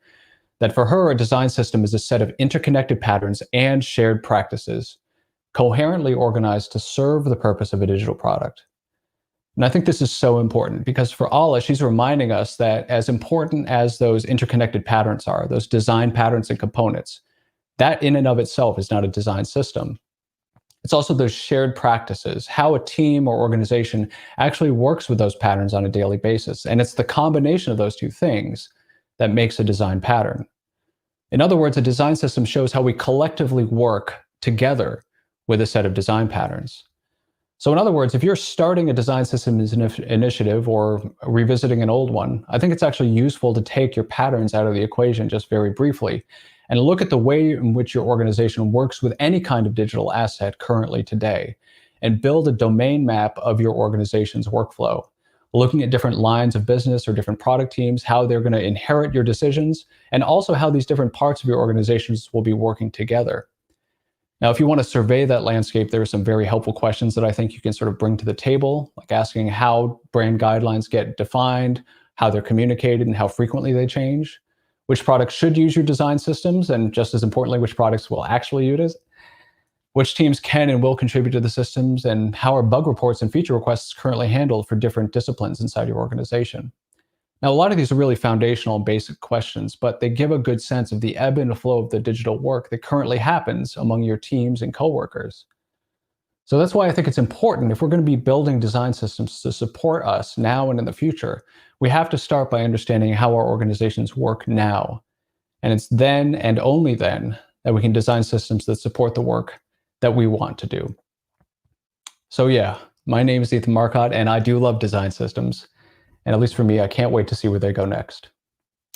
That for her, a design system is a set of interconnected patterns and shared practices, coherently organized to serve the purpose of a digital product. And I think this is so important because for Alla, she's reminding us that as important as those interconnected patterns are, those design patterns and components, that in and of itself is not a design system. It's also those shared practices, how a team or organization actually works with those patterns on a daily basis. And it's the combination of those two things that makes a design pattern. In other words, a design system shows how we collectively work together with a set of design patterns. So in other words, if you're starting a design systems initiative or revisiting an old one, I think it's actually useful to take your patterns out of the equation just very briefly and look at the way in which your organization works with any kind of digital asset currently today, and build a domain map of your organization's workflow, looking at different lines of business or different product teams, how they're going to inherit your decisions, and also how these different parts of your organizations will be working together. Now, if you want to survey that landscape, there are some very helpful questions that I think you can sort of bring to the table, like asking how brand guidelines get defined, how they're communicated, and how frequently they change, which products should use your design systems, and just as importantly, which products will actually use it, which teams can and will contribute to the systems, and how are bug reports and feature requests currently handled for different disciplines inside your organization. Now, a lot of these are really foundational and basic questions, but they give a good sense of the ebb and flow of the digital work that currently happens among your teams and coworkers. So that's why I think it's important, if we're going to be building design systems to support us now and in the future, we have to start by understanding how our organizations work now. And it's then and only then that we can design systems that support the work that we want to do. So yeah, my name is Ethan Marcotte, and I do love design systems. And at least for me, I can't wait to see where they go next.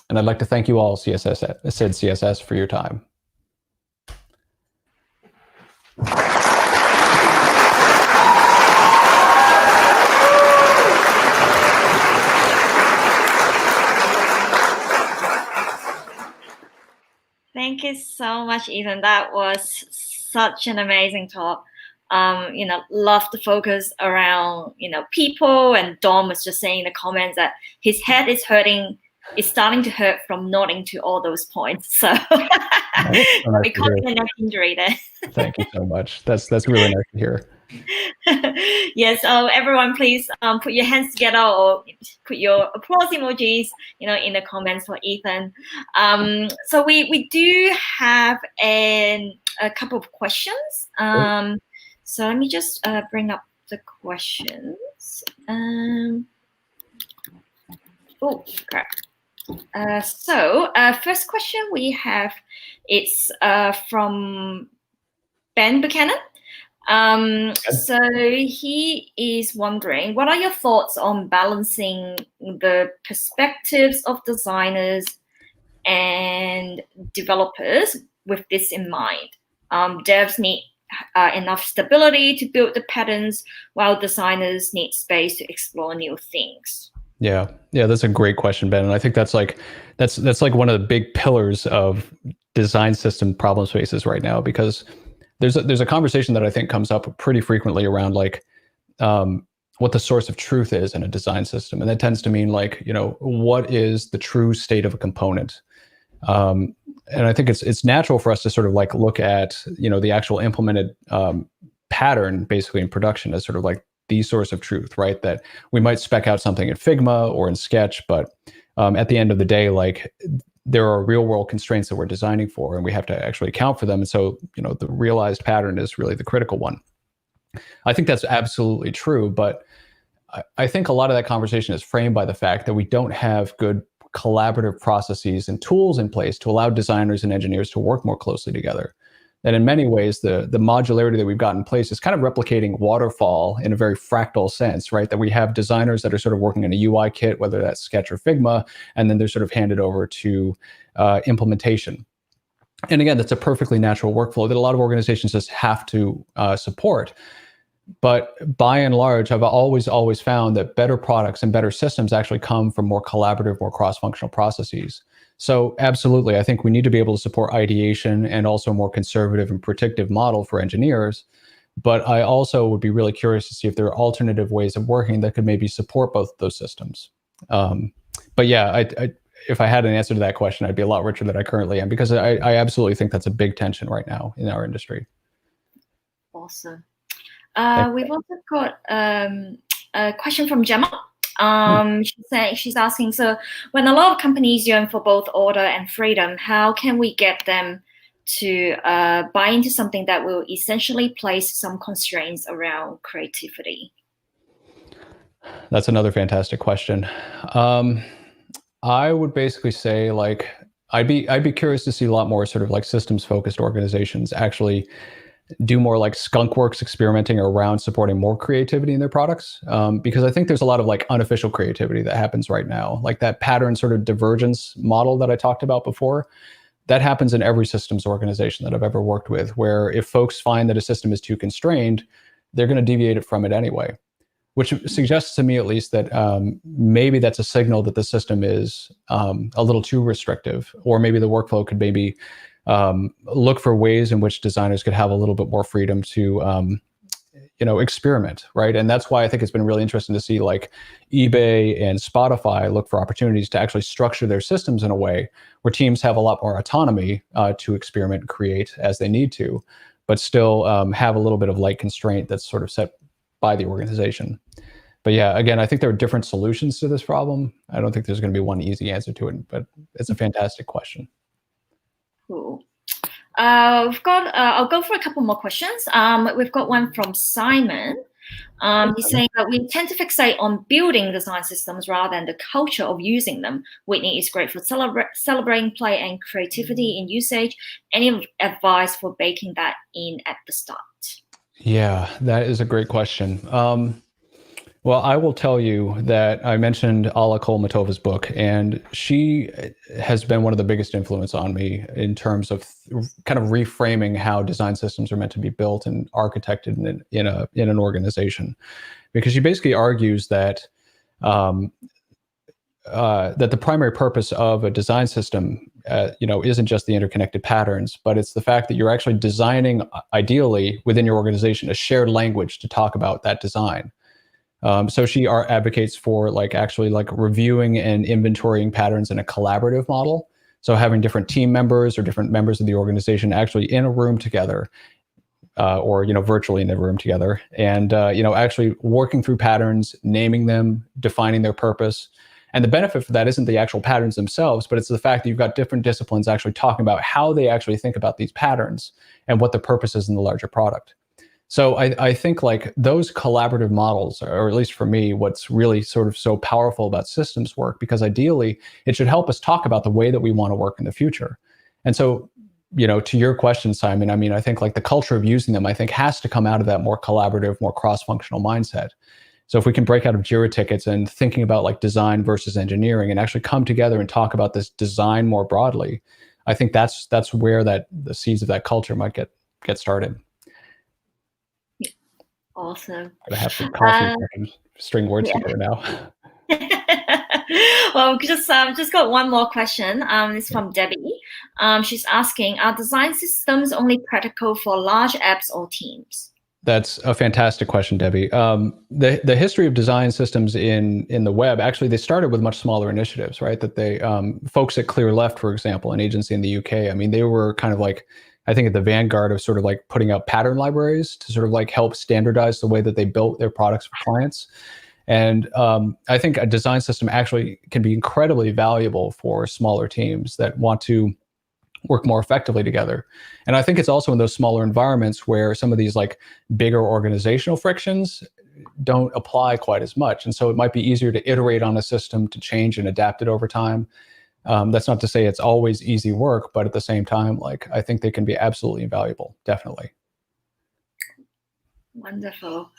And I'd like to thank you all, SydCSS, for your time. Thank you so much, Ethan. That was such an amazing talk. Love the focus around, people, and Dom was just saying in the comments that his head is starting to hurt from nodding to all those points. So we caught the neck injury there. Thank you so much. That's really nice to hear. Yes, everyone, please put your hands together or put your applause emojis, in the comments for Ethan. So we do have a couple of questions. So let me just bring up the questions. Oh, crap. So first question we have, it's from Ben Buchanan. So he is wondering, what are your thoughts on balancing the perspectives of designers and developers with this in mind? Devs need enough stability to build the patterns, while designers need space to explore new things. Yeah, that's a great question, Ben. And I think that's like one of the big pillars of design system problem spaces right now, because there's a conversation that I think comes up pretty frequently around what the source of truth is in a design system, and that tends to mean what is the true state of a component. And I think it's natural for us to sort of look at the actual implemented pattern basically in production as sort of like the source of truth, right? That we might spec out something in Figma or in Sketch, but at the end of the day, there are real world constraints that we're designing for, and we have to actually account for them. And so, the realized pattern is really the critical one. I think that's absolutely true, but I think a lot of that conversation is framed by the fact that we don't have good collaborative processes and tools in place to allow designers and engineers to work more closely together. And in many ways, the modularity that we've got in place is kind of replicating waterfall in a very fractal sense, right? That we have designers that are sort of working in a UI kit, whether that's Sketch or Figma, and then they're sort of handed over to implementation. And again, that's a perfectly natural workflow that a lot of organizations just have to support. But by and large, I've always found that better products and better systems actually come from more collaborative, more cross-functional processes. So absolutely, I think we need to be able to support ideation and also a more conservative and predictive model for engineers. But I also would be really curious to see if there are alternative ways of working that could maybe support both of those systems. But yeah, if I had an answer to that question, I'd be a lot richer than I currently am, because I absolutely think that's a big tension right now in our industry. Awesome. We've also got a question from Gemma. She's asking, so when a lot of companies yearn for both order and freedom, how can we get them to buy into something that will essentially place some constraints around creativity? That's another fantastic question. I would basically say, I'd be curious to see a lot more sort of systems focused organizations actually do more like skunkworks experimenting around supporting more creativity in their products. Because I think there's a lot of like unofficial creativity that happens right now, like that pattern sort of divergence model that I talked about before. That happens in every systems organization that I've ever worked with, where if folks find that a system is too constrained, they're going to deviate it from it anyway, which suggests to me at least that maybe that's a signal that the system is a little too restrictive, or maybe the workflow could maybe look for ways in which designers could have a little bit more freedom to experiment, right? And that's why I think it's been really interesting to see like eBay and Spotify look for opportunities to actually structure their systems in a way where teams have a lot more autonomy to experiment and create as they need to, but still have a little bit of light constraint that's sort of set by the organization. But yeah, again, I think there are different solutions to this problem. I don't think there's going to be one easy answer to it, but it's a fantastic question. Cool. I'll go for a couple more questions. We've got one from Simon. He's saying that we tend to fixate on building design systems rather than the culture of using them. Whitney is great for celebrating play and creativity in usage. Any advice for baking that in at the start? Yeah, that is a great question. Well, I will tell you that I mentioned Alla Kolmatova's book, and she has been one of the biggest influence on me in terms of kind of reframing how design systems are meant to be built and architected in an organization, because she basically argues that that the primary purpose of a design system, isn't just the interconnected patterns, but it's the fact that you're actually designing, ideally within your organization, a shared language to talk about that design. So she advocates for actually reviewing and inventorying patterns in a collaborative model. So having different team members or different members of the organization actually in a room together, or virtually in a room together, and actually working through patterns, naming them, defining their purpose. And the benefit for that isn't the actual patterns themselves, but it's the fact that you've got different disciplines actually talking about how they actually think about these patterns and what the purpose is in the larger product. So I think those collaborative models, or at least for me, what's really sort of so powerful about systems work, because ideally it should help us talk about the way that we want to work in the future. And so, to your question, Simon, I mean, I think the culture of using them, I think has to come out of that more collaborative, more cross-functional mindset. So if we can break out of JIRA tickets and thinking about design versus engineering and actually come together and talk about this design more broadly, I think that's where the seeds of that culture might get started. Awesome. I have some coffee and string words together now. Well, we just got one more question. It's from Debbie. She's asking, are design systems only practical for large apps or teams? That's a fantastic question, Debbie. The history of design systems in the web, actually, they started with much smaller initiatives, right? That they folks at Clear Left, for example, an agency in the UK, I mean, they were kind of I think at the vanguard of sort of putting out pattern libraries to sort of help standardize the way that they built their products for clients. And I think a design system actually can be incredibly valuable for smaller teams that want to work more effectively together. And I think it's also in those smaller environments where some of these bigger organizational frictions don't apply quite as much. And so it might be easier to iterate on a system, to change and adapt it over time. That's not to say it's always easy work, but at the same time, I think they can be absolutely invaluable, definitely. Wonderful.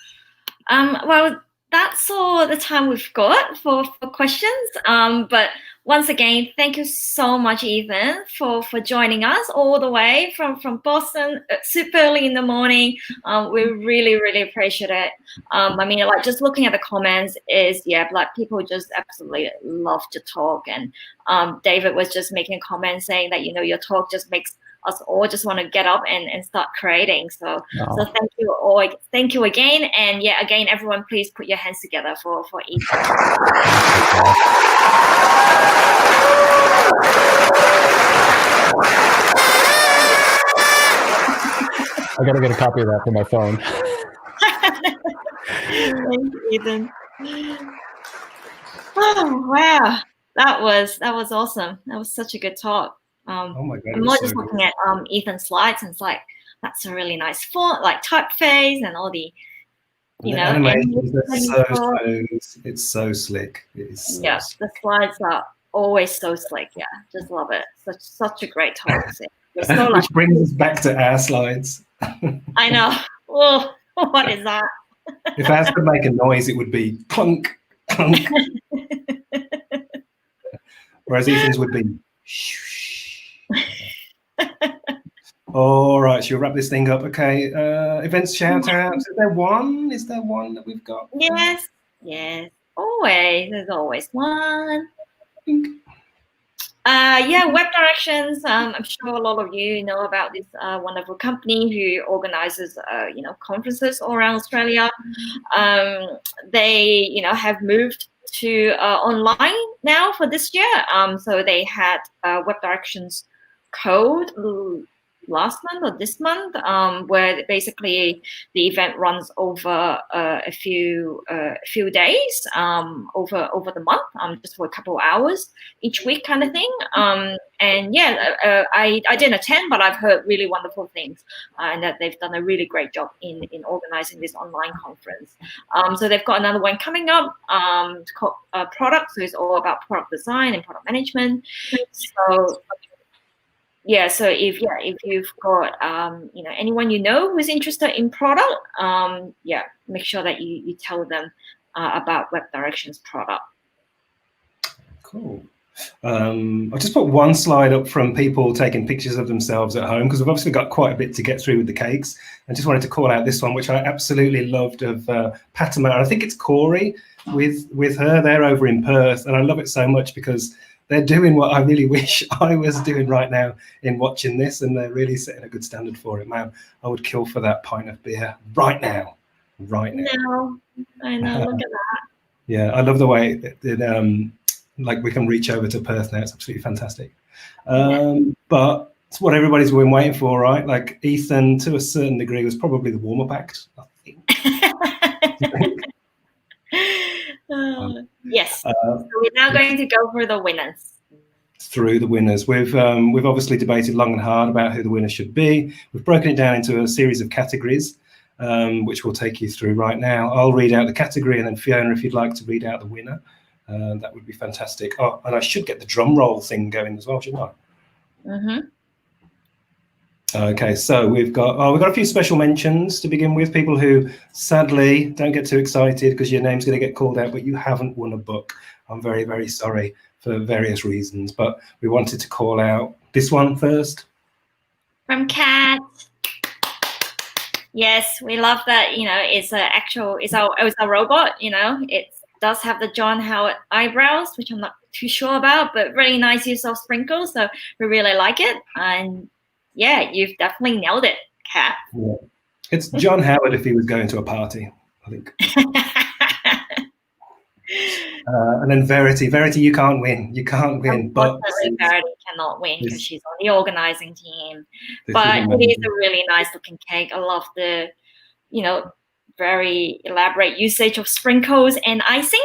Well, that's all the time we've got for questions. But once again, thank you so much, Ethan, for joining us all the way from Boston, super early in the morning. We really, really appreciate it. I mean, just looking at the comments is, people just absolutely love to talk. And David was just making a comment saying that, your talk just makes us all just want to get up and start creating. So thank you all. Thank you again. And again, everyone, please put your hands together for Ethan. I got to get a copy of that for my phone. Thank you, Ethan. Oh, wow. That was awesome. That was such a good talk. Oh my God, I'm more just looking at Ethan's slides, and it's that's a really nice font, typeface and all the, animations are so smooth. It's so slick. It's so slick. The slides are always so slick. Yeah, just love it. Such a great talk. So which brings us back to our slides. I know. Oh, what is that? If I had to make a noise, it would be clunk, clunk. Whereas Ethan's would be shh. All right, so you'll wrap this thing up. Okay, events shout outs. Is there one? Is there one that we've got? Yes, yes. Always. There's always one. Yeah, Web Directions. I'm sure a lot of you know about this wonderful company who organizes, conferences all around Australia. They, have moved to online now for this year. So they had Web Directions code last month or this month, where basically the event runs over a few days, over the month, just for a couple of hours each week, kind of thing. And yeah, I didn't attend, but I've heard really wonderful things, and that they've done a really great job in organizing this online conference. So they've got another one coming up, called Product. So it's all about product design and product management. So yeah, so if you've got anyone who's interested in product, make sure that you tell them about Web Directions product. Cool. I just put one slide up from people taking pictures of themselves at home, because we've obviously got quite a bit to get through with the cakes. I just wanted to call out this one, which I absolutely loved, of Patama. I think it's Corey with her. They're over in Perth, and I love it so much because they're doing what I really wish I was doing right now in watching this, and they're really setting a good standard for it. Man, I would kill for that pint of beer right now. Right now. No, I know. Look at that. Yeah, I love the way that like we can reach over to Perth now. It's absolutely fantastic. But it's what everybody's been waiting for, right? Like Ethan, to a certain degree, was probably the warm-up act, I think. Yes. So we're now going to go for the winners. Through the winners. We've obviously debated long and hard about who the winner should be. We've broken it down into a series of categories, which we'll take you through right now. I'll read out the category, and then Fiona, if you'd like to read out the winner, that would be fantastic. Oh, and I should get the drum roll thing going as well, shouldn't I? Mm-hmm. Okay, so we've got a few special mentions to begin with. People who sadly don't get too excited because your name's going to get called out, but you haven't won a book. I'm very, very sorry for various reasons, but we wanted to call out this one first. From Kat. Yes, we love that. It's a robot. It does have the John Howard eyebrows, which I'm not too sure about, but really nice use of sprinkles. So we really like it. And yeah, you've definitely nailed it, Kat. Yeah. It's John Howard if he was going to a party, I think. And then Verity, you can't win. You can't win. Unfortunately, Verity cannot win because she's on the organizing team. But it is a really nice looking cake. I love the, very elaborate usage of sprinkles and icing.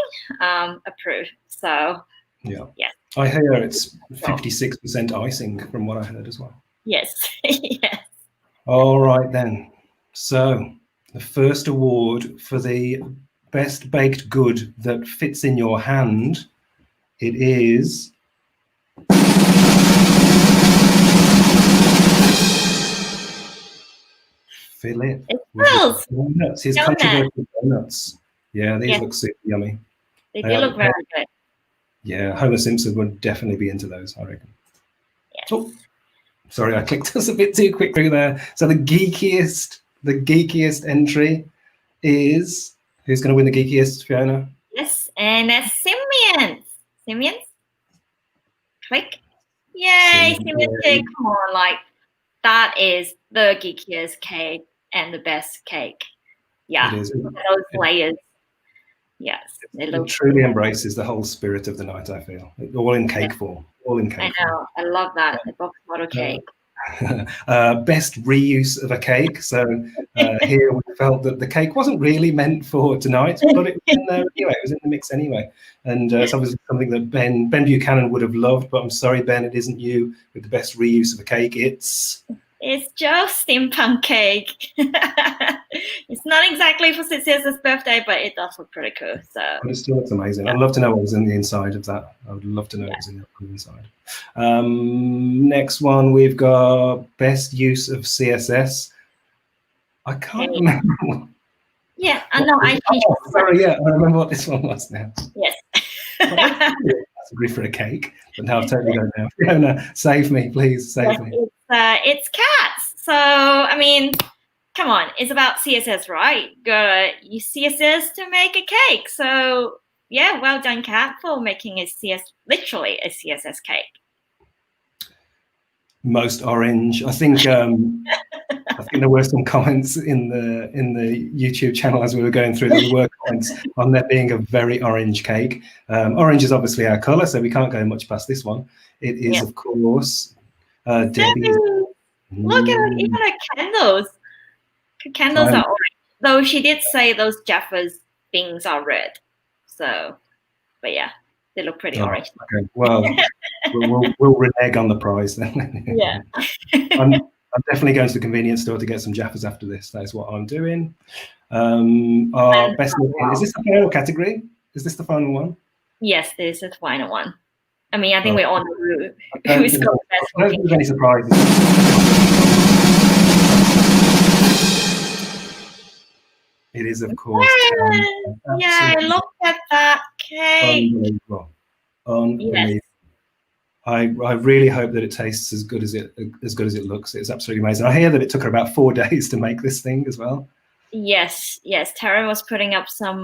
Approved. So yeah. Yes. I hear it's 56% icing from what I heard as well. Yes. Yes. All right then. So the first award for the best baked good that fits in your hand, it is Philip. His controversial donuts. Yeah, these look super yummy. They do look very good. Yeah, Homer Simpson would definitely be into those, I reckon. Yes. Oh, sorry, I clicked us a bit too quickly there. So the geekiest entry is, who's going to win the geekiest, Fiona? Yes, and that's Simians. Simians? Click. Yay, Simians cake. Come on, that is the geekiest cake and the best cake. Yeah, those layers. Yes, it truly embraces the whole spirit of the night, I feel. All in cake form. All in cake I know. I love that. The box model cake. Best reuse of a cake. So here we felt that the cake wasn't really meant for tonight, but it was in there anyway. It was in the mix anyway. And it's obviously something that Ben Buchanan would have loved, but I'm sorry, Ben, it isn't you with the best reuse of a cake. It's Joe's steampunk cake. It's not exactly for SydCSS birthday, but it does look pretty cool. But it still looks amazing. I'd love to know what was in the inside of that. I would love to know what was in the inside. Next one, we've got best use of CSS. I can't Okay. remember. Yeah, no, I changed. Oh, sorry, yeah, I remember what this one was now. Yes. That's a grief for a cake, but now I've totally gone now. Fiona, save me, please, save me. It's cats. So I mean, come on, it's about CSS, right? Gotta use CSS to make a cake. So yeah, well done, Kat, for making literally a CSS cake. Most orange. I think there were some comments in the YouTube channel as we were going through. There were comments on there being a very orange cake. Orange is obviously our color, so we can't go much past this one. It is, of course, Debbie's. Look at it, even the candles. The candles are orange. Though she did say those Jaffa's things are red. So, but yeah, they look pretty orange. Okay. Well, we'll renege on the prize then. Yeah. I'm definitely going to the convenience store to get some Jaffas after this. That is what I'm doing. Our best looking. Is this the final category? Is this the final one? Yes, this is the final one. I mean, I think we're on the route. I don't think there's any surprises. It is, of course. Yeah, look at that cake. Unbelievable. Unbelievable. Yes. I really hope that it tastes as good as it looks. It's absolutely amazing. I hear that it took her about 4 days to make this thing as well. Yes. Taryn was putting up some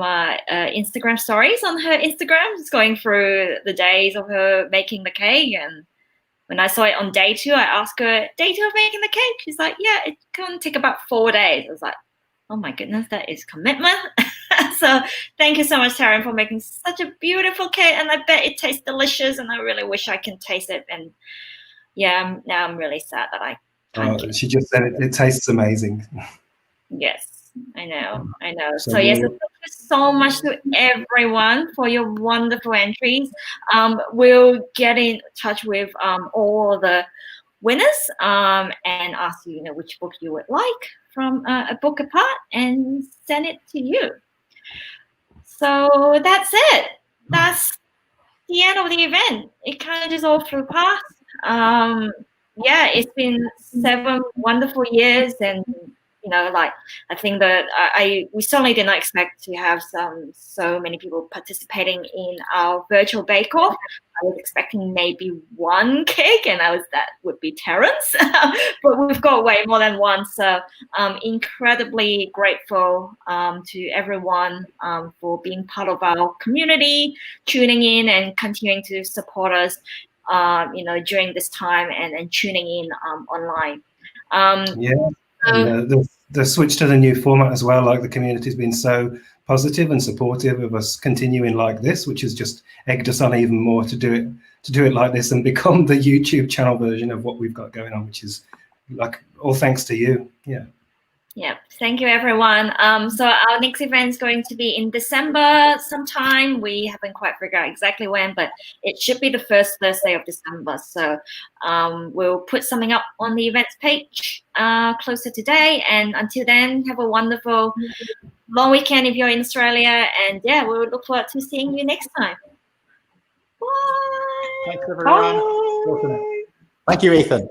Instagram stories on her Instagram, just going through the days of her making the cake. And when I saw it on day 2, I asked her, day 2 of making the cake? She's like, yeah, it can take about 4 days. I was like, oh my goodness, that is commitment. So thank you so much, Taryn, for making such a beautiful cake. And I bet it tastes delicious. And I really wish I can taste it. And yeah, now I'm really sad that I can't. She just said it tastes amazing. Yes, I know. So yes, thank you so much to everyone for your wonderful entries. We'll get in touch with all the winners and ask you, which book you would like from A Book Apart and send it to you. So that's it. That's the end of the event. It kind of just all flew past. Yeah, it's been 7 wonderful years, and I think that we certainly did not expect to have so many people participating in our virtual bake-off. I was expecting maybe 1 cake, and that would be Terrence, but we've got way more than 1. So incredibly grateful to everyone for being part of our community, tuning in and continuing to support us, during this time and tuning in online. And the switch to the new format as well, like the community's been so positive and supportive of us continuing like this, which has just egged us on even more to do it like this and become the YouTube channel version of what we've got going on, which is like all thanks to you. Yeah, thank you, everyone. So our next event is going to be in December sometime. We haven't quite figured out exactly when, but it should be the first Thursday of December. So we'll put something up on the events page closer today. And until then, have a wonderful long weekend if you're in Australia. And yeah, we'll look forward to seeing you next time. Bye. Thanks, everyone. Bye. Thank you, Ethan.